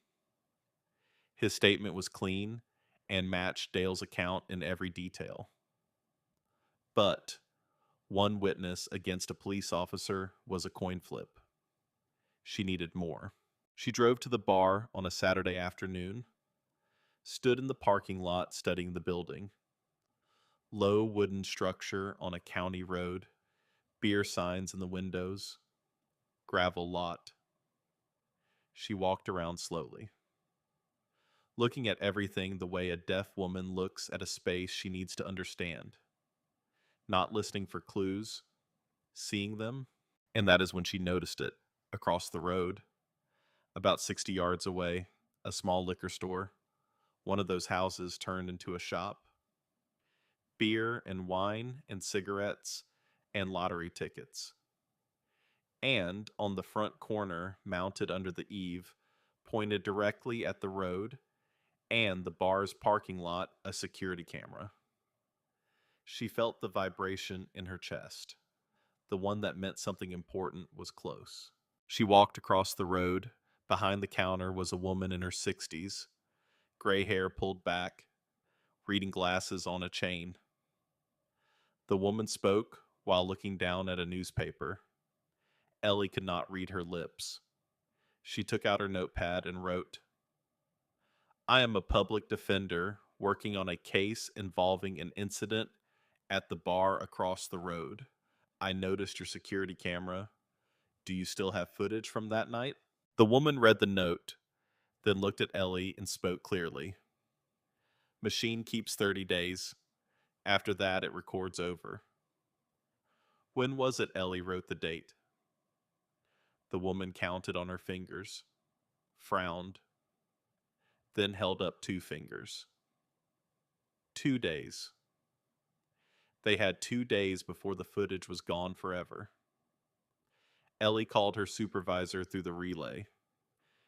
His statement was clean and matched Dale's account in every detail. But one witness against a police officer was a coin flip. She needed more. She drove to the bar on a Saturday afternoon, stood in the parking lot studying the building. Low wooden structure on a county road, beer signs in the windows, gravel lot. She walked around slowly. looking at everything the way a deaf woman looks at a space she needs to understand, not listening for clues, seeing them. And that is when she noticed it across the road, about 60 yards away, a small liquor store. One of those houses turned into a shop. Beer and wine and cigarettes and lottery tickets. And on the front corner, mounted under the eave, pointed directly at the road and the bar's parking lot, a security camera. She felt the vibration in her chest. The one that meant something important was close. She walked across the road. Behind the counter was a woman in her 60s, gray hair pulled back, reading glasses on a chain. The woman spoke while looking down at a newspaper. Ellie could not read her lips. She took out her notepad and wrote, "I am a public defender working on a case involving an incident at the bar across the road. I noticed your security camera. Do you still have footage from that night?" The woman read the note, then looked at Ellie and spoke clearly. "Machine keeps 30 days. After that, it records over." "When was it?" Ellie wrote the date. The woman counted on her fingers, frowned, then held up 2 fingers. 2 days. They had 2 days before the footage was gone forever. Ellie called her supervisor through the relay.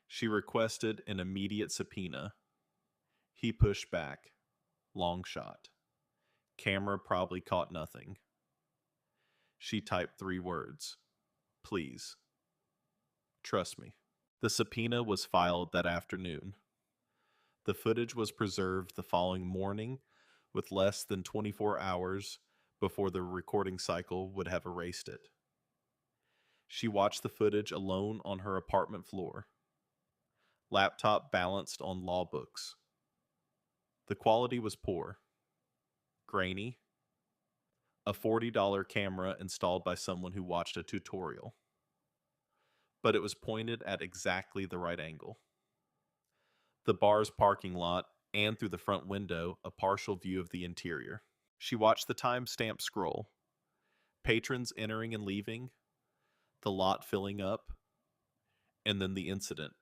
She requested an immediate subpoena. He pushed back. Long shot. Camera probably caught nothing. She typed 3 words. "Please. Trust me." The subpoena was filed that afternoon. The footage was preserved the following morning with less than 24 hours before the recording cycle would have erased it. She watched the footage alone on her apartment floor. Laptop balanced on law books. The quality was poor. Grainy. A $40 camera installed by someone who watched a tutorial. But it was pointed at exactly the right angle. The bar's parking lot, and through the front window, a partial view of the interior. She watched the timestamp scroll. Patrons entering and leaving, the lot filling up, and then the incident.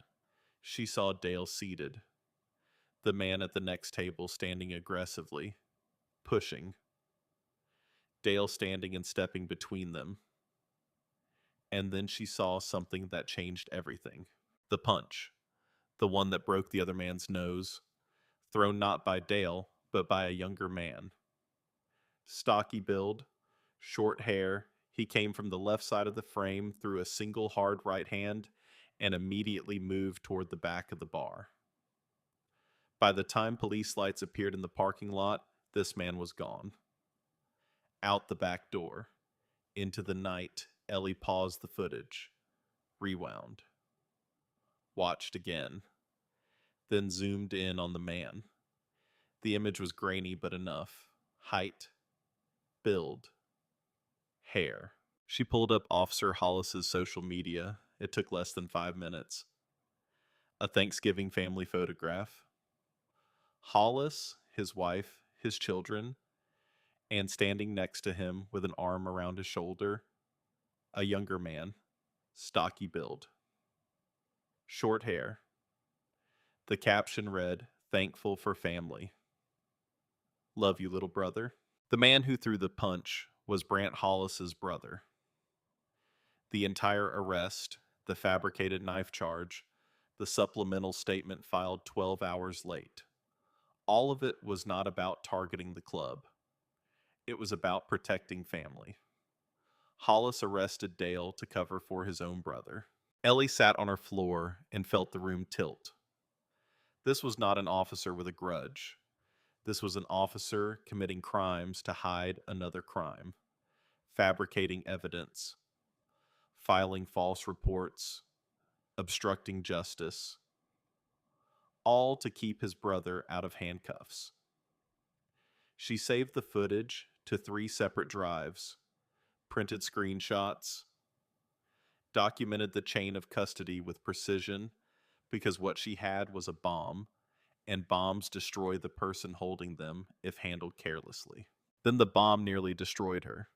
She saw Dale seated, the man at the next table standing aggressively, pushing. Dale standing and stepping between them. And then she saw something that changed everything. The punch, the one that broke the other man's nose, thrown not by Dale, but by a younger man. Stocky build, short hair, he came from the left side of the frame through a single hard right hand and immediately moved toward the back of the bar. By the time police lights appeared in the parking lot, this man was gone. Out the back door. Into the night, Ellie paused the footage, rewound, watched again, then zoomed in on the man. The image was grainy but enough. Height, build, hair. She pulled up Officer Hollis's social media. It took less than 5 minutes. A Thanksgiving family photograph. Hollis, his wife, his children, and standing next to him with an arm around his shoulder, a younger man, stocky build. Short hair. The caption read, "Thankful for family. Love you, little brother." The man who threw the punch was Brant Hollis's brother. The entire arrest, the fabricated knife charge, the supplemental statement filed 12 hours late. All of it was not about targeting the club. It was about protecting family. Hollis arrested Dale to cover for his own brother. Ellie sat on her floor and felt the room tilt. This was not an officer with a grudge. This was an officer committing crimes to hide another crime, fabricating evidence, filing false reports, obstructing justice, all to keep his brother out of handcuffs. She saved the footage to 3 separate drives, printed screenshots, documented the chain of custody with precision because what she had was a bomb, and bombs destroy the person holding them if handled carelessly. Then the bomb nearly destroyed her.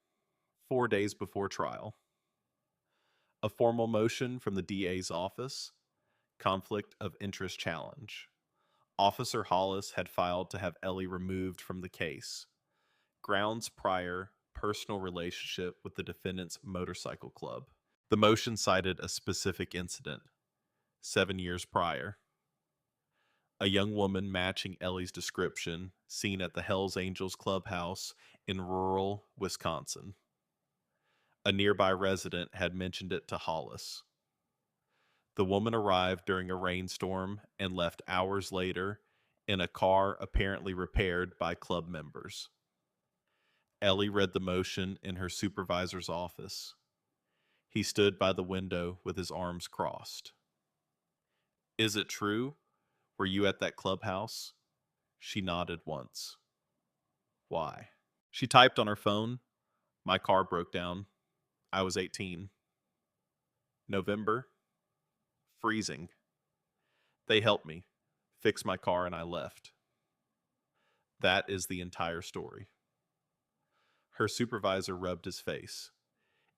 4 days before trial. A formal motion from the DA's office. Conflict of interest challenge. Officer Hollis had filed to have Ellie removed from the case. Grounds prior personal relationship with the defendant's motorcycle club. The motion cited a specific incident, 7 years prior. A young woman matching Ellie's description seen at the Hells Angels clubhouse in rural Wisconsin. A nearby resident had mentioned it to Hollis. The woman arrived during a rainstorm and left hours later in a car apparently repaired by club members. Ellie read the motion in her supervisor's office. He stood by the window with his arms crossed. Is it true? Were you at that clubhouse? She nodded once. Why? She typed on her phone. My car broke down. I was 18. November. Freezing. They helped me, fixed my car, and I left. That is the entire story. Her supervisor rubbed his face.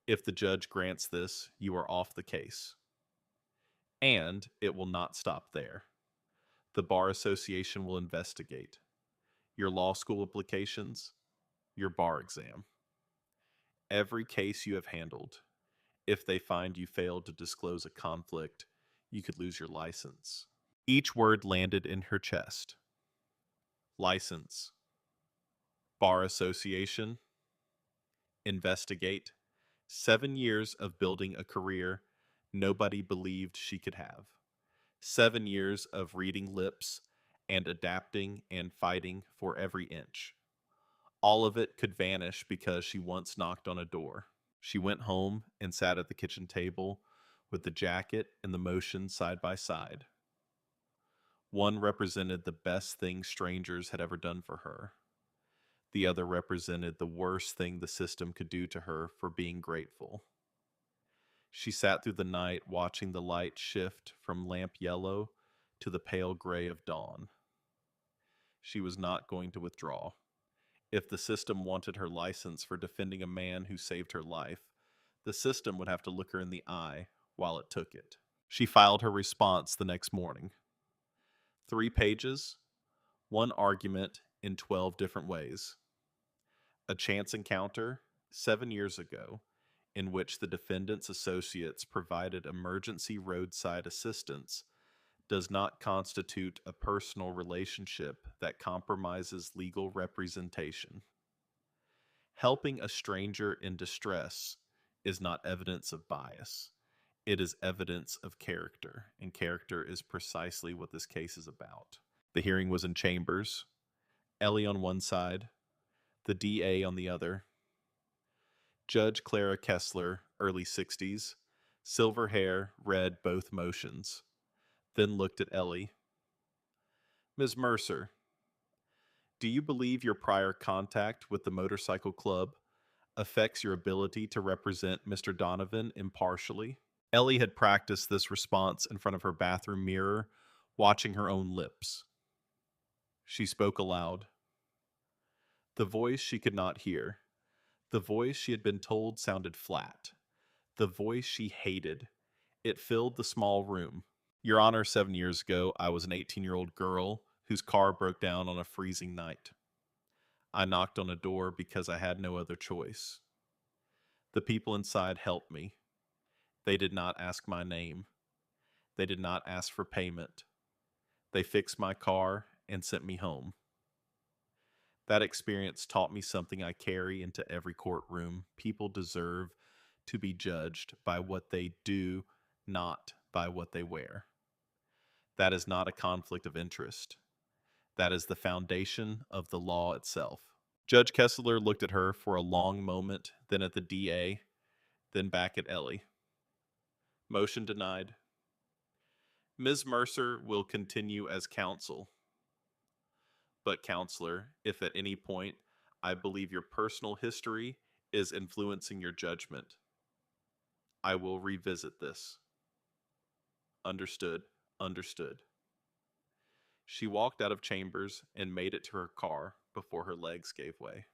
If the judge grants this, you are off the case. And it will not stop there. The Bar Association will investigate your law school applications, your bar exam. Every case you have handled, if they find you failed to disclose a conflict, you could lose your license. Each word landed in her chest. License. Bar Association. Investigate. 7 years of building a career nobody believed she could have. 7 years of reading lips and adapting and fighting for every inch. All of it could vanish because she once knocked on a door. She went home and sat at the kitchen table with the jacket and the motion side by side. One represented the best thing strangers had ever done for her. The other represented the worst thing the system could do to her for being grateful. She sat through the night watching the light shift from lamp yellow to the pale gray of dawn. She was not going to withdraw. If the system wanted her license for defending a man who saved her life, the system would have to look her in the eye while it took it. She filed her response the next morning. 3 pages, one argument in 12 different ways. A chance encounter 7 years ago in which the defendant's associates provided emergency roadside assistance does not constitute a personal relationship that compromises legal representation. Helping a stranger in distress is not evidence of bias. It is evidence of character, and character is precisely what this case is about. The hearing was in chambers. Ellie on one side, the DA on the other. Judge Clara Kessler, early 60s, silver hair, read both motions, then looked at Ellie. Ms. Mercer, do you believe your prior contact with the motorcycle club affects your ability to represent Mr. Donovan impartially? Ellie had practiced this response in front of her bathroom mirror, watching her own lips. She spoke aloud. The voice she could not hear. The voice she had been told sounded flat. The voice she hated. It filled the small room. Your Honor, 7 years ago, I was an 18-year-old girl whose car broke down on a freezing night. I knocked on a door because I had no other choice. The people inside helped me. They did not ask my name. They did not ask for payment. They fixed my car and sent me home. That experience taught me something I carry into every courtroom. People deserve to be judged by what they do, not by what they wear. That is not a conflict of interest. That is the foundation of the law itself. Judge Kessler looked at her for a long moment, then at the DA, then back at Ellie. Motion denied. Ms. Mercer will continue as counsel. But, counselor, if at any point I believe your personal history is influencing your judgment, I will revisit this. Understood. Understood. She walked out of chambers and made it to her car before her legs gave way.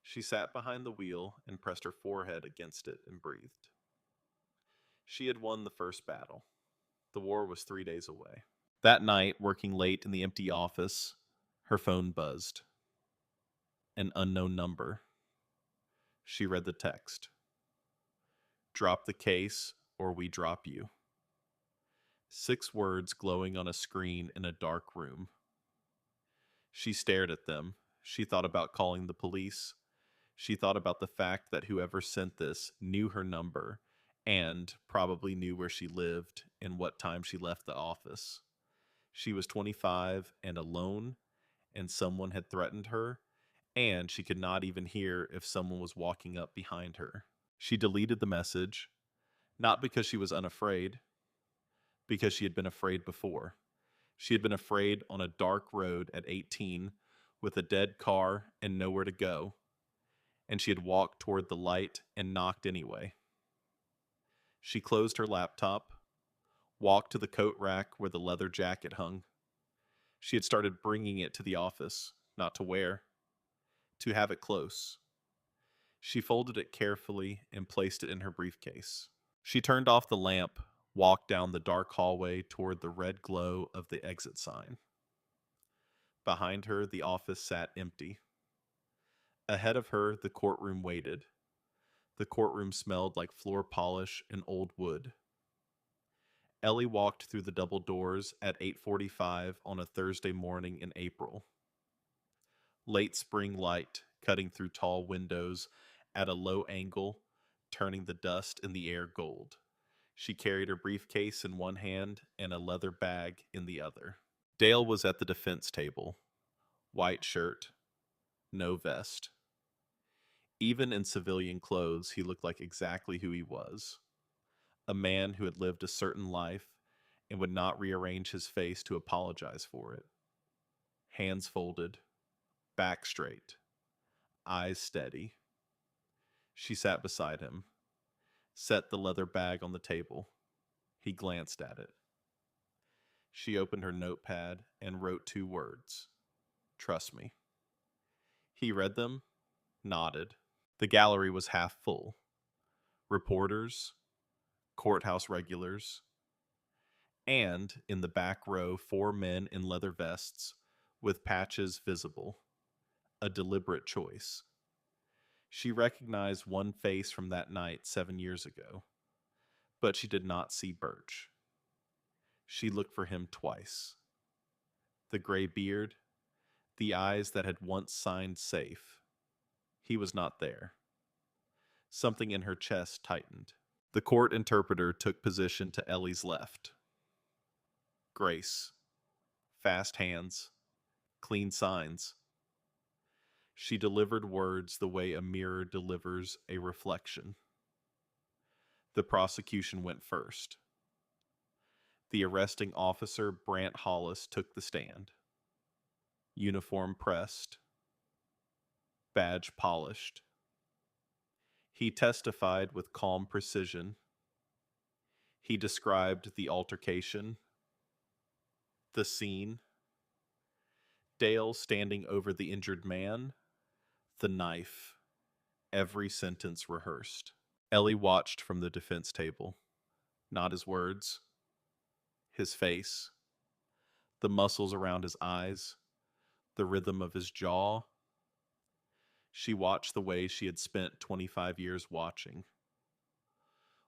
She sat behind the wheel and pressed her forehead against it and breathed. She had won the first battle. The war was 3 days away. That night, working late in the empty office, her phone buzzed. An unknown number. She read the text. Drop the case or we drop you. 6 words glowing on a screen in a dark room. She stared at them. She thought about calling the police. She thought about the fact that whoever sent this knew her number and probably knew where she lived and what time she left the office. She was 25 and alone, and someone had threatened her, and she could not even hear if someone was walking up behind her. She deleted the message, not because she was unafraid, because she had been afraid before. She had been afraid on a dark road at 18 with a dead car and nowhere to go, and she had walked toward the light and knocked anyway. She closed her laptop, walked to the coat rack where the leather jacket hung. She had started bringing it to the office, not to wear, to have it close. She folded it carefully and placed it in her briefcase. She turned off the lamp, walked down the dark hallway toward the red glow of the exit sign. Behind her, the office sat empty. Ahead of her, the courtroom waited. The courtroom smelled like floor polish and old wood. Ellie walked through the double doors at 8:45 on a Thursday morning in April. Late spring light cutting through tall windows at a low angle, turning the dust in the air gold. She carried her briefcase in one hand and a leather bag in the other. Dale was at the defense table. White shirt, no vest. Even in civilian clothes, he looked like exactly who he was. A man who had lived a certain life and would not rearrange his face to apologize for it. Hands folded, back straight, eyes steady. She sat beside him, set the leather bag on the table. He glanced at it. She opened her notepad and wrote 2 words. Trust me. He read them, nodded. The gallery was half full. Reporters, courthouse regulars, and in the back row 4 men in leather vests with patches visible. A deliberate choice. She recognized one face from that night 7 years ago, but she did not see Birch. She looked for him twice. The gray beard, the eyes that had once signed safe. He was not there. Something in her chest tightened. The court interpreter took position to Ellie's left. Grace. Fast hands. Clean signs. She delivered words the way a mirror delivers a reflection. The prosecution went first. The arresting officer, Brant Hollis, took the stand. Uniform pressed. Badge polished. He testified with calm precision. He described the altercation, the scene, Dale standing over the injured man, the knife, every sentence rehearsed. Ellie watched from the defense table. Not his words, his face, the muscles around his eyes, the rhythm of his jaw. She watched the way she had spent 25 years watching.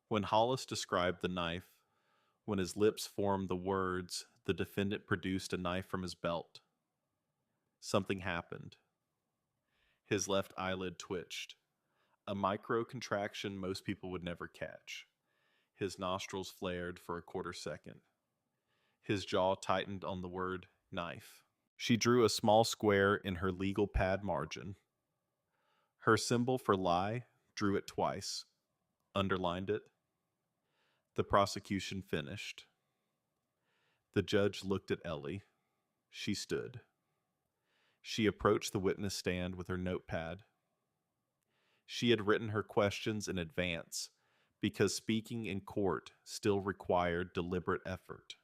When Hollis described the knife, when his lips formed the words, the defendant produced a knife from his belt. Something happened. His left eyelid twitched, a micro contraction most people would never catch. His nostrils flared for a quarter second. His jaw tightened on the word knife. She drew a small square in her legal pad margin. Her symbol for lie, drew it twice, underlined it. The prosecution finished. The judge looked at Ellie. She stood. She approached the witness stand with her notepad. She had written her questions in advance because speaking in court still required deliberate effort.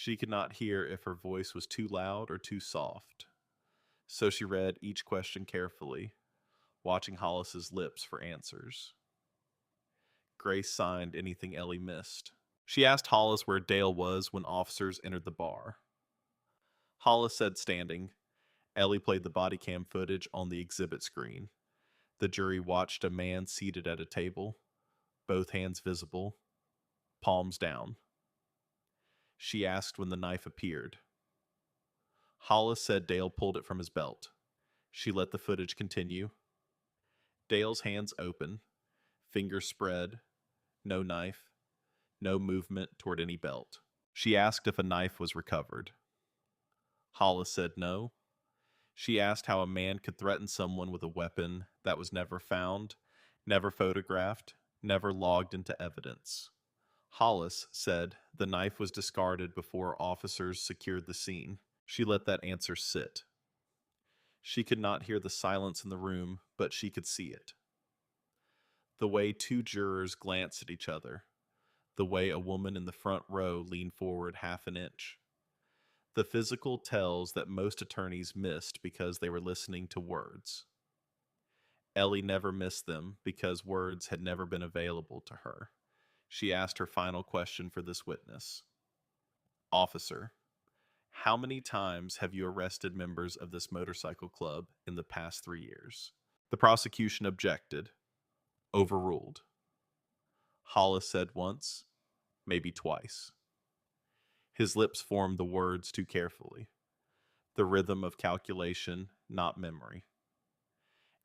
She could not hear if her voice was too loud or too soft, so she read each question carefully, watching Hollis's lips for answers. Grace signed anything Ellie missed. She asked Hollis where Dale was when officers entered the bar. Hollis said standing. Ellie played the body cam footage on the exhibit screen. The jury watched a man seated at a table, both hands visible, palms down. She asked when the knife appeared. Hollis said Dale pulled it from his belt. She let the footage continue. Dale's hands open, fingers spread, no knife, no movement toward any belt. She asked if a knife was recovered. Hollis said no. She asked how a man could threaten someone with a weapon that was never found, never photographed, never logged into evidence. Hollis said the knife was discarded before officers secured the scene. She let that answer sit. She could not hear the silence in the room, but she could see it. The way two jurors glanced at each other, the way a woman in the front row leaned forward half an inch. The physical tells that most attorneys missed because they were listening to words. Ellie never missed them because words had never been available to her. She asked her final question for this witness. Officer, how many times have you arrested members of this motorcycle club in the past 3 years? The prosecution objected. Overruled. Hollis said once, maybe twice. His lips formed the words too carefully. The rhythm of calculation, not memory.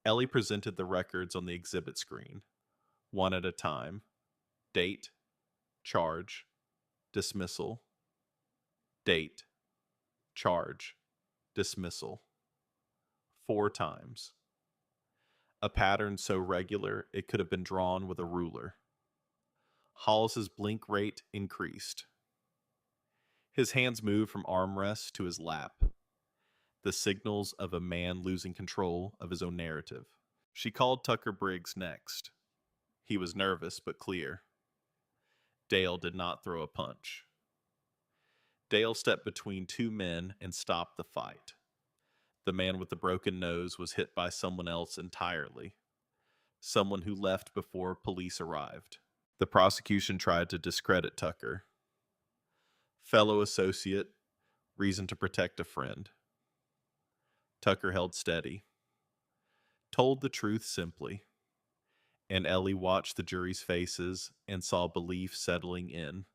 Ellie presented the records on the exhibit screen, one at a time. Date, charge, dismissal. Date, charge, dismissal. 4 times. A pattern so regular it could have been drawn with a ruler. Hollis's blink rate increased. His hands moved from armrest to his lap, the signals of a man losing control of his own narrative. She called Tucker Briggs next. He was nervous but clear. Dale did not throw a punch. Dale stepped between 2 men and stopped the fight. The man with the broken nose was hit by someone else entirely, someone who left before police arrived. The prosecution tried to discredit Tucker. Fellow associate, reason to protect a friend. Tucker held steady, told the truth simply, and Ellie watched the jury's faces and saw belief settling in,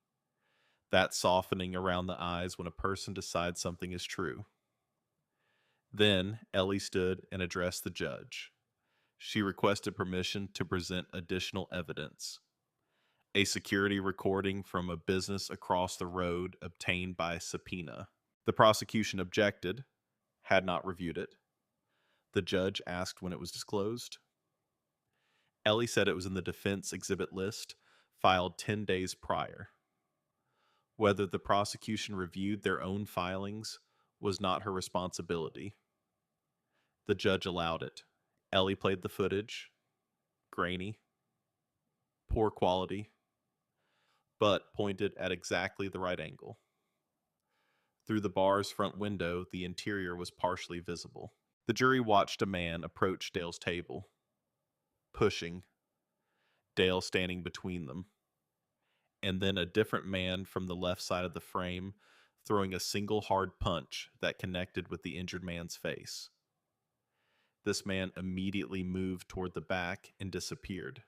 that softening around the eyes when a person decides something is true. Then Ellie stood and addressed the judge. She requested permission to present additional evidence. A security recording from a business across the road obtained by subpoena. The prosecution objected, had not reviewed it. The judge asked when it was disclosed. Ellie said it was in the defense exhibit list, filed 10 days prior. Whether the prosecution reviewed their own filings was not her responsibility. The judge allowed it. Ellie played the footage. Grainy. Poor quality. But pointed at exactly the right angle. Through the bar's front window, the interior was partially visible. The jury watched a man approach Dale's table, pushing, Dale standing between them, and then a different man from the left side of the frame throwing a single hard punch that connected with the injured man's face. This man immediately moved toward the back and disappeared.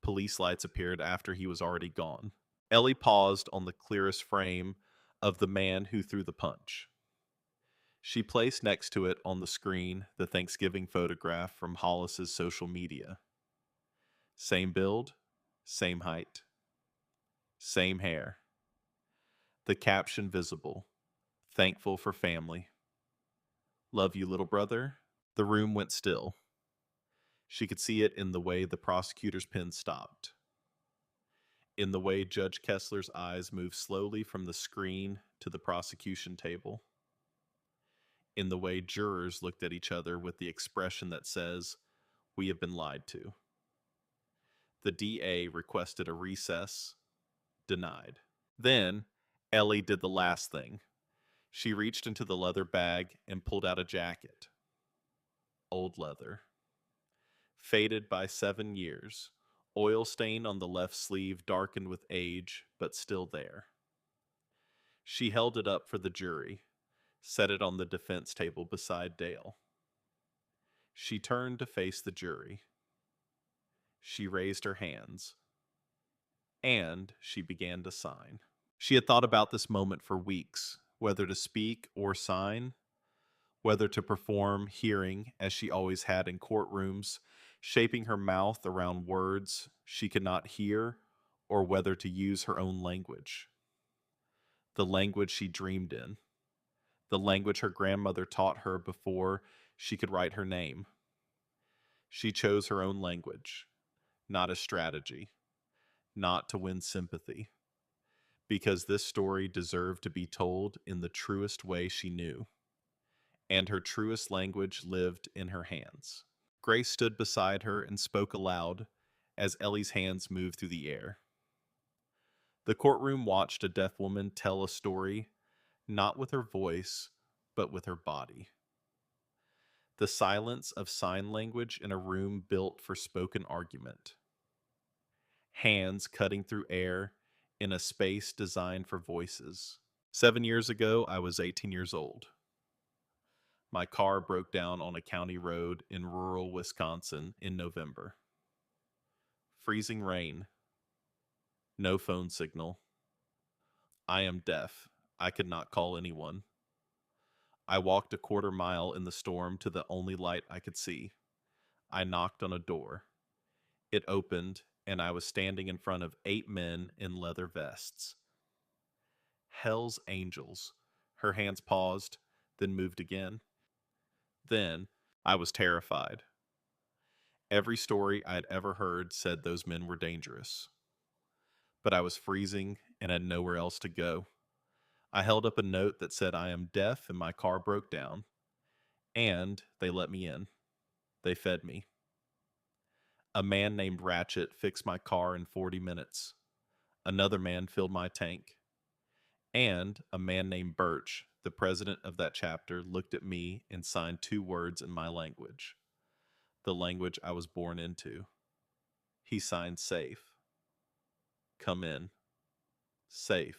Police lights appeared after he was already gone. Ellie paused on the clearest frame of the man who threw the punch. She placed next to it on the screen the Thanksgiving photograph from Hollis's social media. Same build, same height, same hair. The caption visible, thankful for family. Love you, little brother. The room went still. She could see it in the way the prosecutor's pen stopped, in the way Judge Kessler's eyes moved slowly from the screen to the prosecution table, in the way jurors looked at each other with the expression that says, "We have been lied to." The DA requested a recess, denied. Then, Ellie did the last thing. She reached into the leather bag and pulled out a jacket. Old leather. Faded by 7 years. Oil stain on the left sleeve darkened with age, but still there. She held it up for the jury, set it on the defense table beside Dale. She turned to face the jury. She raised her hands, and she began to sign. She had thought about this moment for weeks, whether to speak or sign, whether to perform hearing as she always had in courtrooms, shaping her mouth around words she could not hear, or whether to use her own language. The language she dreamed in, the language her grandmother taught her before she could write her name. She chose her own language, not a strategy, not to win sympathy, because this story deserved to be told in the truest way she knew, and her truest language lived in her hands. Grace stood beside her and spoke aloud as Ellie's hands moved through the air. The courtroom watched a deaf woman tell a story, not with her voice, but with her body. The silence of sign language in a room built for spoken argument. Hands cutting through air in a space designed for voices. 7 years ago, I was 18 years old. My car broke down on a county road in rural Wisconsin in November. Freezing rain. No phone signal. I am deaf. I could not call anyone. I walked a quarter mile in the storm to the only light I could see. I knocked on a door. It opened, and I was standing in front of 8 men in leather vests. Hell's angels. Her hands paused, then moved again. Then I was terrified. Every story I'd ever heard said those men were dangerous. But I was freezing and had nowhere else to go. I held up a note that said I am deaf and my car broke down. And they let me in. They fed me. A man named Ratchet fixed my car in 40 minutes. Another man filled my tank. And a man named Birch, the president of that chapter, looked at me and signed 2 words in my language, the language I was born into. He signed safe. Come in. Safe.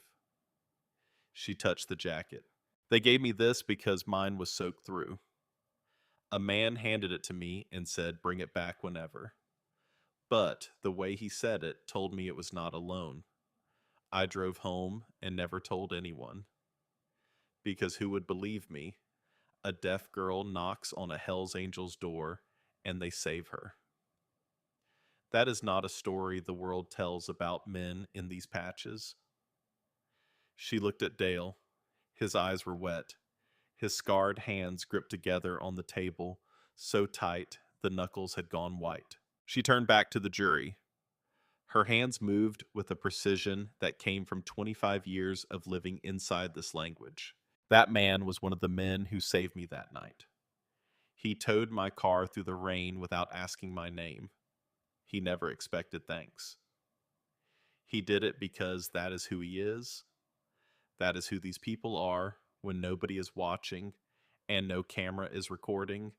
She touched the jacket. They gave me this because mine was soaked through. A man handed it to me and said, bring it back whenever. But the way he said it told me it was not alone. I drove home and never told anyone. Because who would believe me? A deaf girl knocks on a Hell's Angels door and they save her. That is not a story the world tells about men in these patches. She looked at Dale. His eyes were wet. His scarred hands gripped together on the table, so tight the knuckles had gone white. She turned back to the jury. Her hands moved with a precision that came from 25 years of living inside this language. That man was one of the men who saved me that night. He towed my car through the rain without asking my name. He never expected thanks. He did it because that is who he is. That is who these people are when nobody is watching and no camera is recording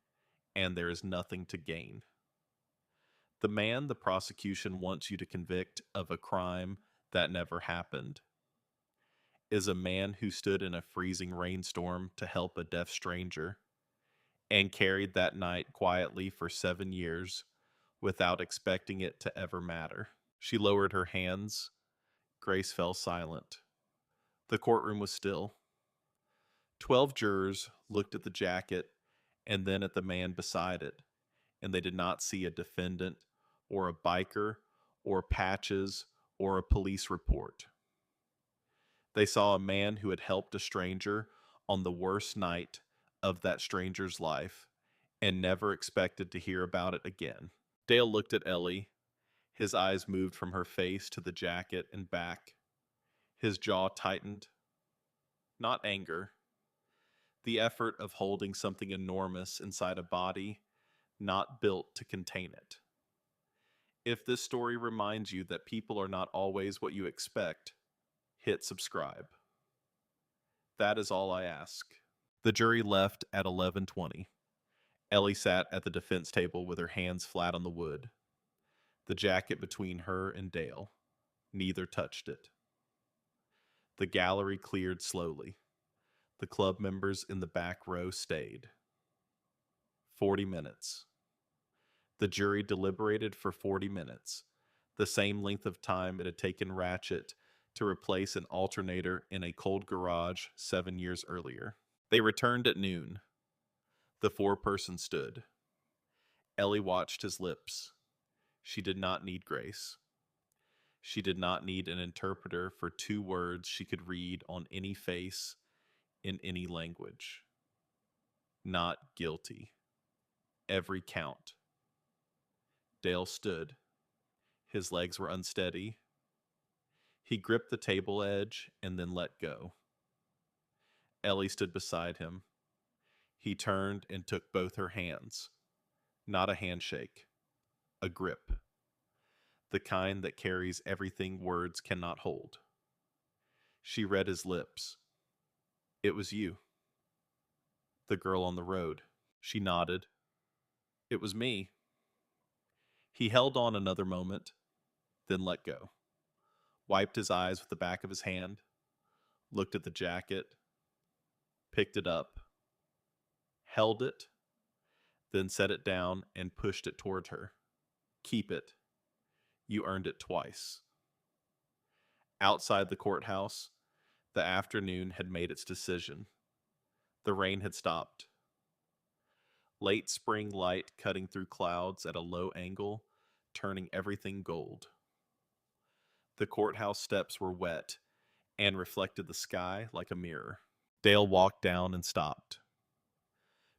and there is nothing to gain. The man the prosecution wants you to convict of a crime that never happened is a man who stood in a freezing rainstorm to help a deaf stranger and carried that night quietly for 7 years without expecting it to ever matter. She lowered her hands. Grace fell silent. The courtroom was still. 12 jurors looked at the jacket and then at the man beside it, and they did not see a defendant or a biker or patches or a police report. They saw a man who had helped a stranger on the worst night of that stranger's life and never expected to hear about it again. Dale looked at Ellie. His eyes moved from her face to the jacket and back. His jaw tightened. Not anger. The effort of holding something enormous inside a body not built to contain it. If this story reminds you that people are not always what you expect, hit subscribe. That is all I ask. The jury left at 11:20. Ellie sat at the defense table with her hands flat on the wood, the jacket between her and Dale. Neither touched it. The gallery cleared slowly. The club members in the back row stayed. 40 minutes. The jury deliberated for 40 minutes, the same length of time it had taken Ratchet to replace an alternator in a cold garage 7 years earlier. They returned at noon. The four-person stood. Ellie watched his lips. She did not need grace. She did not need an interpreter for 2 words she could read on any face in any language. Not guilty. Every count. Dale stood. His legs were unsteady. He gripped the table edge and then let go. Ellie stood beside him. He turned and took both her hands. Not a handshake. A grip. The kind that carries everything words cannot hold. She read his lips. It was you. The girl on the road. She nodded. It was me. He held on another moment, then let go. Wiped his eyes with the back of his hand, looked at the jacket, picked it up, held it, then set it down and pushed it toward her. Keep it. You earned it twice. Outside the courthouse, the afternoon had made its decision. The rain had stopped. Late spring light cutting through clouds at a low angle, turning everything gold. The courthouse steps were wet and reflected the sky like a mirror. Dale walked down and stopped.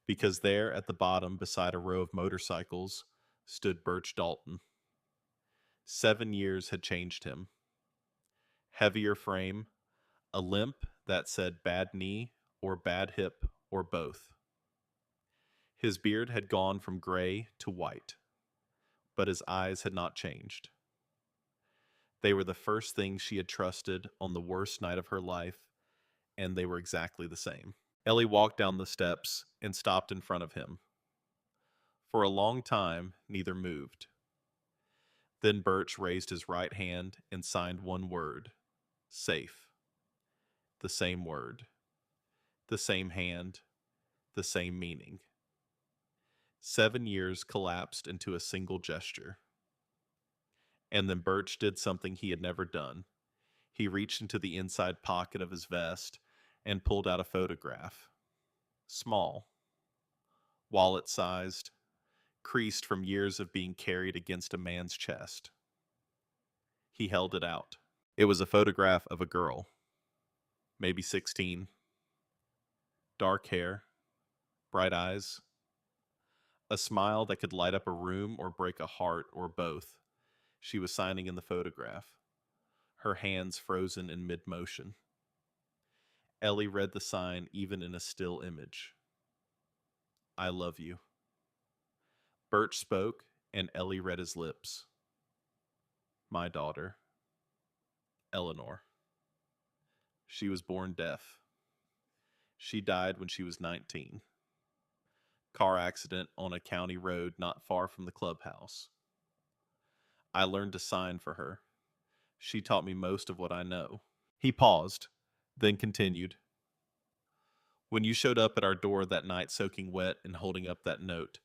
Because there at the bottom, beside a row of motorcycles, stood Birch Dalton. 7 years had changed him. Heavier frame, a limp that said bad knee or bad hip or both. His beard had gone from gray to white, but his eyes had not changed. They were the first thing she had trusted on the worst night of her life, and they were exactly the same. Ellie walked down the steps and stopped in front of him. For a long time, neither moved. Then Birch raised his right hand and signed one word. Safe. The same word. The same hand. The same meaning. 7 years collapsed into a single gesture. And then Birch did something he had never done. He reached into the inside pocket of his vest and pulled out a photograph. Small. Wallet-sized. Creased from years of being carried against a man's chest. He held it out. It was a photograph of a girl. Maybe 16. Dark hair. Bright eyes. A smile that could light up a room or break a heart or both. She was signing in the photograph, her hands frozen in mid-motion. Ellie read the sign even in a still image. I love you. Birch spoke, and Ellie read his lips. My daughter, Eleanor. She was born deaf. She died when she was 19. Car accident on a county road not far from the clubhouse. I learned to sign for her. She taught me most of what I know. He paused, then continued. When you showed up at our door that night soaking wet and holding up that note,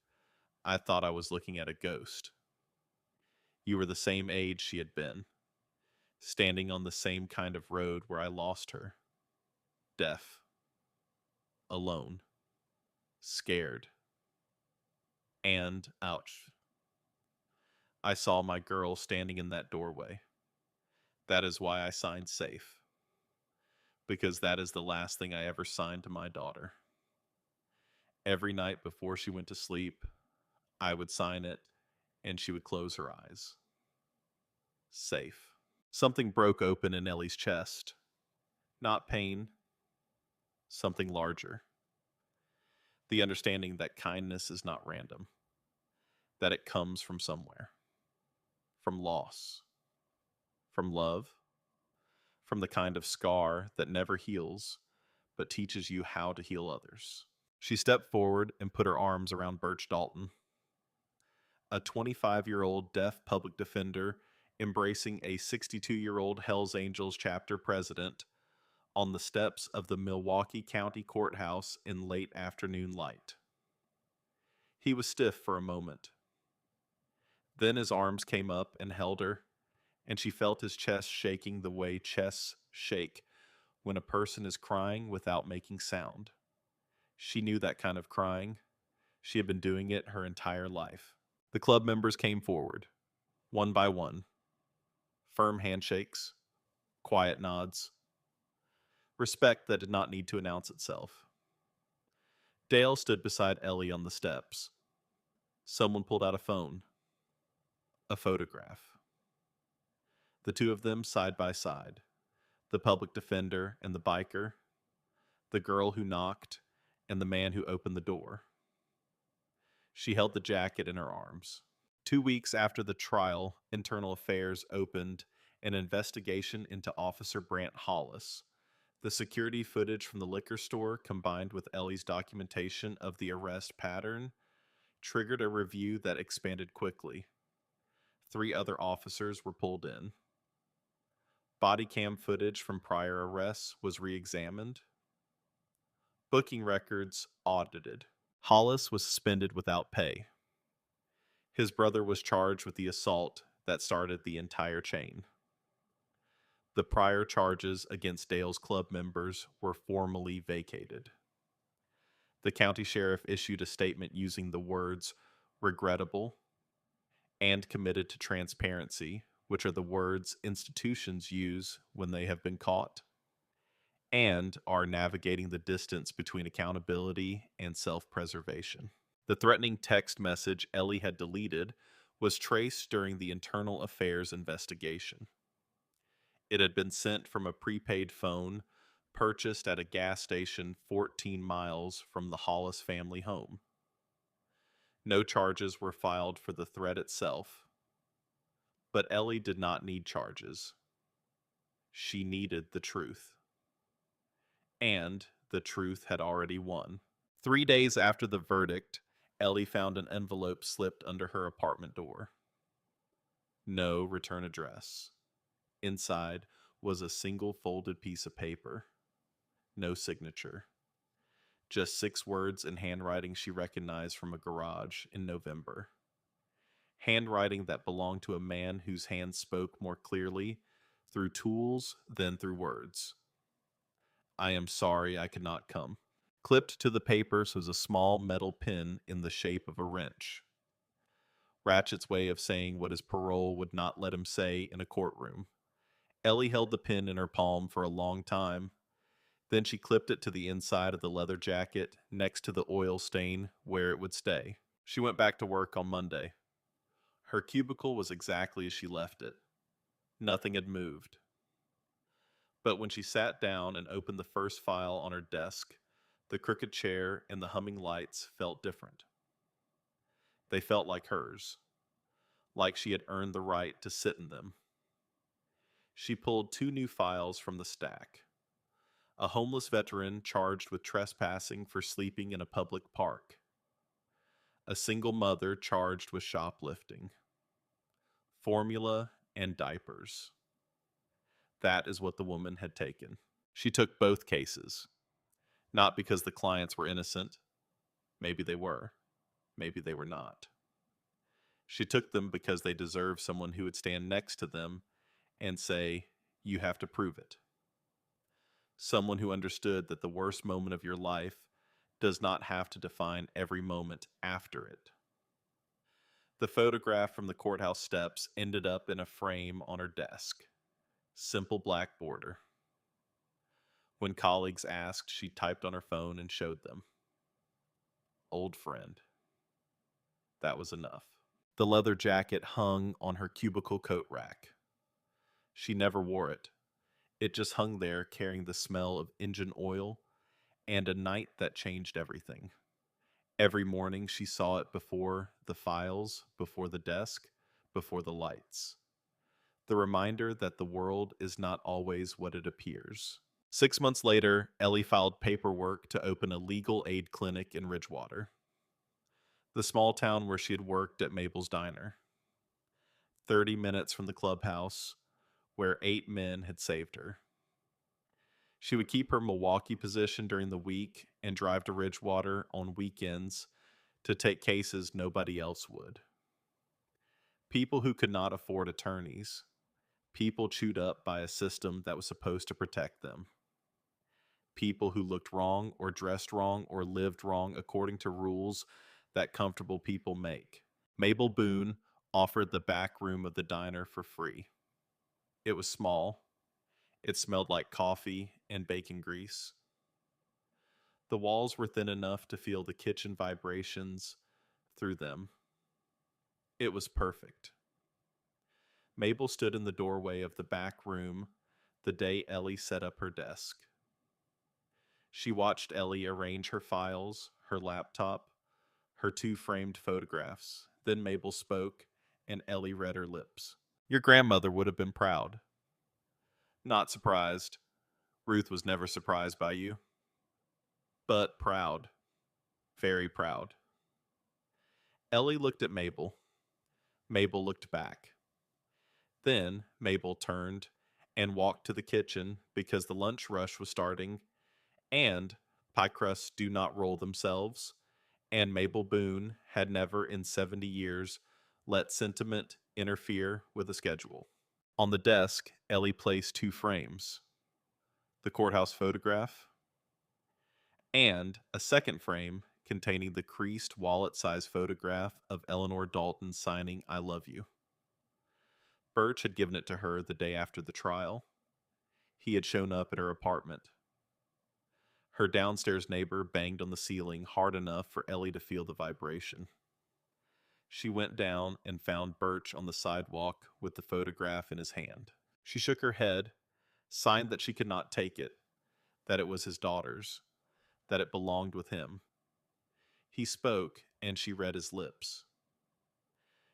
I thought I was looking at a ghost. You were the same age she had been, standing on the same kind of road where I lost her. Deaf. Alone. Scared. And, ouch, I saw my girl standing in that doorway. That is why I signed safe. Because that is the last thing I ever signed to my daughter. Every night before she went to sleep, I would sign it, and she would close her eyes. Safe. Something broke open in Ellie's chest. Not pain. Something larger. The understanding that kindness is not random. That it comes from somewhere. From loss. From love. From the kind of scar that never heals, but teaches you how to heal others. She stepped forward and put her arms around Birch Dalton, a 25-year-old deaf public defender embracing a 62-year-old Hells Angels chapter president on the steps of the Milwaukee County Courthouse in late afternoon light. He was stiff for a moment. Then his arms came up and held her, and she felt his chest shaking the way chests shake when a person is crying without making sound. She knew that kind of crying. She had been doing it her entire life. The club members came forward, one by one. Firm handshakes, quiet nods. Respect that did not need to announce itself. Dale stood beside Ellie on the steps. Someone pulled out a phone. A photograph. The two of them side by side. The public defender and the biker. The girl who knocked and the man who opened the door. She held the jacket in her arms. 2 weeks after the trial, Internal Affairs opened an investigation into Officer Brant Hollis. The security footage from the liquor store, combined with Ellie's documentation of the arrest pattern, triggered a review that expanded quickly. 3 other officers were pulled in. Body cam footage from prior arrests was re-examined. Booking records audited. Hollis was suspended without pay. His brother was charged with the assault that started the entire chain. The prior charges against Dale's club members were formally vacated. The county sheriff issued a statement using the words regrettable and committed to transparency, which are the words institutions use when they have been caught, and are navigating the distance between accountability and self-preservation. The threatening text message Ellie had deleted was traced during the Internal Affairs investigation. It had been sent from a prepaid phone purchased at a gas station 14 miles from the Hollis family home. No charges were filed for the threat itself, but Ellie did not need charges. She needed the truth. And the truth had already won. 3 days after the verdict, Ellie found an envelope slipped under her apartment door. No return address. Inside was a single folded piece of paper. No signature. Just 6 words in handwriting she recognized from a garage in November. Handwriting that belonged to a man whose hands spoke more clearly through tools than through words. I am sorry I could not come. Clipped to the papers was a small metal pin in the shape of a wrench. Ratchet's way of saying what his parole would not let him say in a courtroom. Ellie held the pin in her palm for a long time. Then she clipped it to the inside of the leather jacket next to the oil stain where it would stay. She went back to work on Monday. Her cubicle was exactly as she left it. Nothing had moved. But when she sat down and opened the first file on her desk, the crooked chair and the humming lights felt different. They felt like hers, like she had earned the right to sit in them. She pulled 2 new files from the stack. A homeless veteran charged with trespassing for sleeping in a public park. A single mother charged with shoplifting. Formula and diapers. That is what the woman had taken. She took both cases. Not because the clients were innocent. Maybe they were. Maybe they were not. She took them because they deserved someone who would stand next to them and say, "You have to prove it." Someone who understood that the worst moment of your life does not have to define every moment after it. The photograph from the courthouse steps ended up in a frame on her desk. Simple black border. When colleagues asked, she typed on her phone and showed them. Old friend. That was enough. The leather jacket hung on her cubicle coat rack. She never wore it. It just hung there carrying the smell of engine oil and a night that changed everything. Every morning she saw it before the files, before the desk, before the lights. The reminder that the world is not always what it appears. 6 months later, Ellie filed paperwork to open a legal aid clinic in Ridgewater, the small town where she had worked at Mabel's Diner, 30 minutes from the clubhouse where 8 men had saved her. She would keep her Milwaukee position during the week and drive to Ridgewater on weekends to take cases nobody else would. People who could not afford attorneys, people chewed up by a system that was supposed to protect them, people who looked wrong or dressed wrong or lived wrong according to rules that comfortable people make. Mabel Boone offered the back room of the diner for free. It was small. It smelled like coffee and bacon grease. The walls were thin enough to feel the kitchen vibrations through them. It was perfect. Mabel stood in the doorway of the back room the day Ellie set up her desk. She watched Ellie arrange her files, her laptop, her 2 framed photographs. Then Mabel spoke, and Ellie read her lips. Your grandmother would have been proud. Not surprised. Ruth was never surprised by you. But proud. Very proud. Ellie looked at Mabel. Mabel looked back. Then Mabel turned and walked to the kitchen because the lunch rush was starting, and pie crusts do not roll themselves, and Mabel Boone had never in 70 years let sentiment interfere with a schedule. On the desk, Ellie placed 2 frames, the courthouse photograph and a second frame containing the creased wallet-sized photograph of Eleanor Dalton signing I love you. Birch had given it to her the day after the trial. He had shown up at her apartment. Her downstairs neighbor banged on the ceiling hard enough for Ellie to feel the vibration. She went down and found Birch on the sidewalk with the photograph in his hand. She shook her head, signed that she could not take it, that it was his daughter's, that it belonged with him. He spoke, and she read his lips.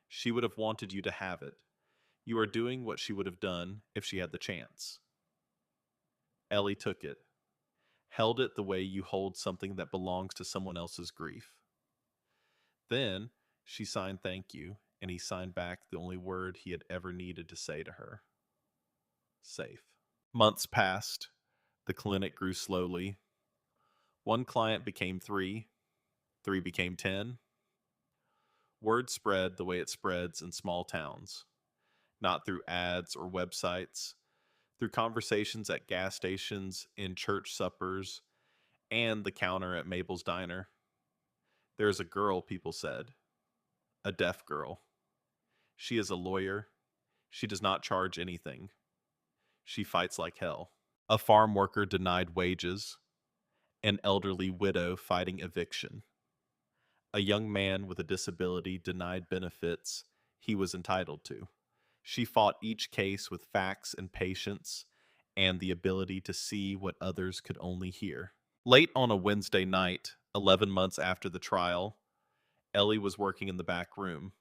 She would have wanted you to have it. You are doing what she would have done if she had the chance. Ellie took it, held it the way you hold something that belongs to someone else's grief. Then she signed thank you, and he signed back the only word he had ever needed to say to her. Safe. Months passed. The clinic grew slowly. 1 client became 3. 3 became 10. Word spread the way it spreads in small towns, not through ads or websites, through conversations at gas stations, in church suppers, and the counter at Mabel's Diner. There is a girl, people said, a deaf girl. She is a lawyer. She does not charge anything. She fights like hell. A farm worker denied wages. An elderly widow fighting eviction. A young man with a disability denied benefits he was entitled to. She fought each case with facts and patience and the ability to see what others could only hear. Late on a Wednesday night, 11 months after the trial, Ellie was working in the back room.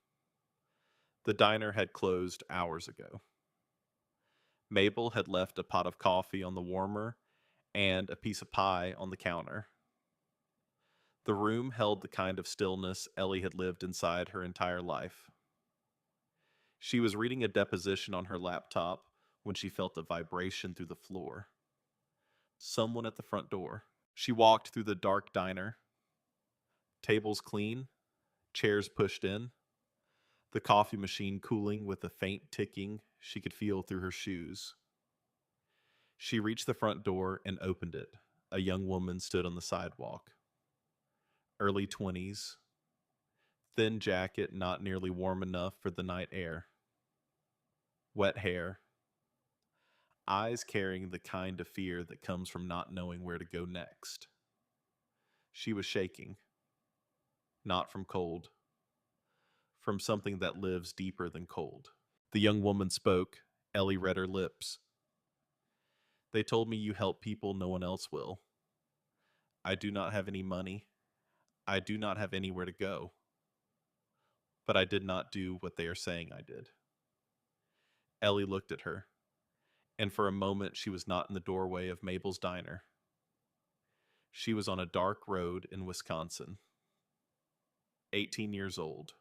The diner had closed hours ago. Mabel had left a pot of coffee on the warmer and a piece of pie on the counter. The room held the kind of stillness Ellie had lived inside her entire life. She was reading a deposition on her laptop when she felt a vibration through the floor. Someone at the front door. She walked through the dark diner. Tables clean, chairs pushed in, the coffee machine cooling with a faint ticking she could feel through her shoes. She reached the front door and opened it. A young woman stood on the sidewalk. Early 20s, thin jacket not nearly warm enough for the night air. Wet hair. Eyes carrying the kind of fear that comes from not knowing where to go next. She was shaking. Not from cold. From something that lives deeper than cold. The young woman spoke. Ellie read her lips. They told me you help people no one else will. I do not have any money. I do not have anywhere to go. But I did not do what they are saying I did. Ellie looked at her. and for a moment she was not in the doorway of Mabel's diner. She was on a dark road in Wisconsin, 18 years old,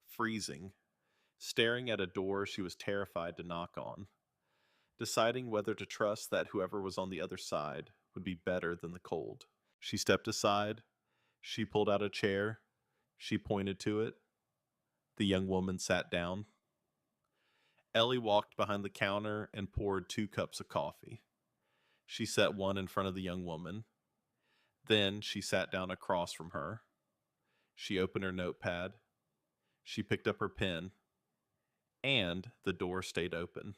freezing, staring at a door she was terrified to knock on, deciding whether to trust that whoever was on the other side would be better than the cold. She stepped aside, she pulled out a chair, she pointed to it. The young woman sat down. Ellie walked behind the counter and poured 2 cups of coffee. She set one in front of the young woman. Then she sat down across from her. She opened her notepad. She picked up her pen, and the door stayed open.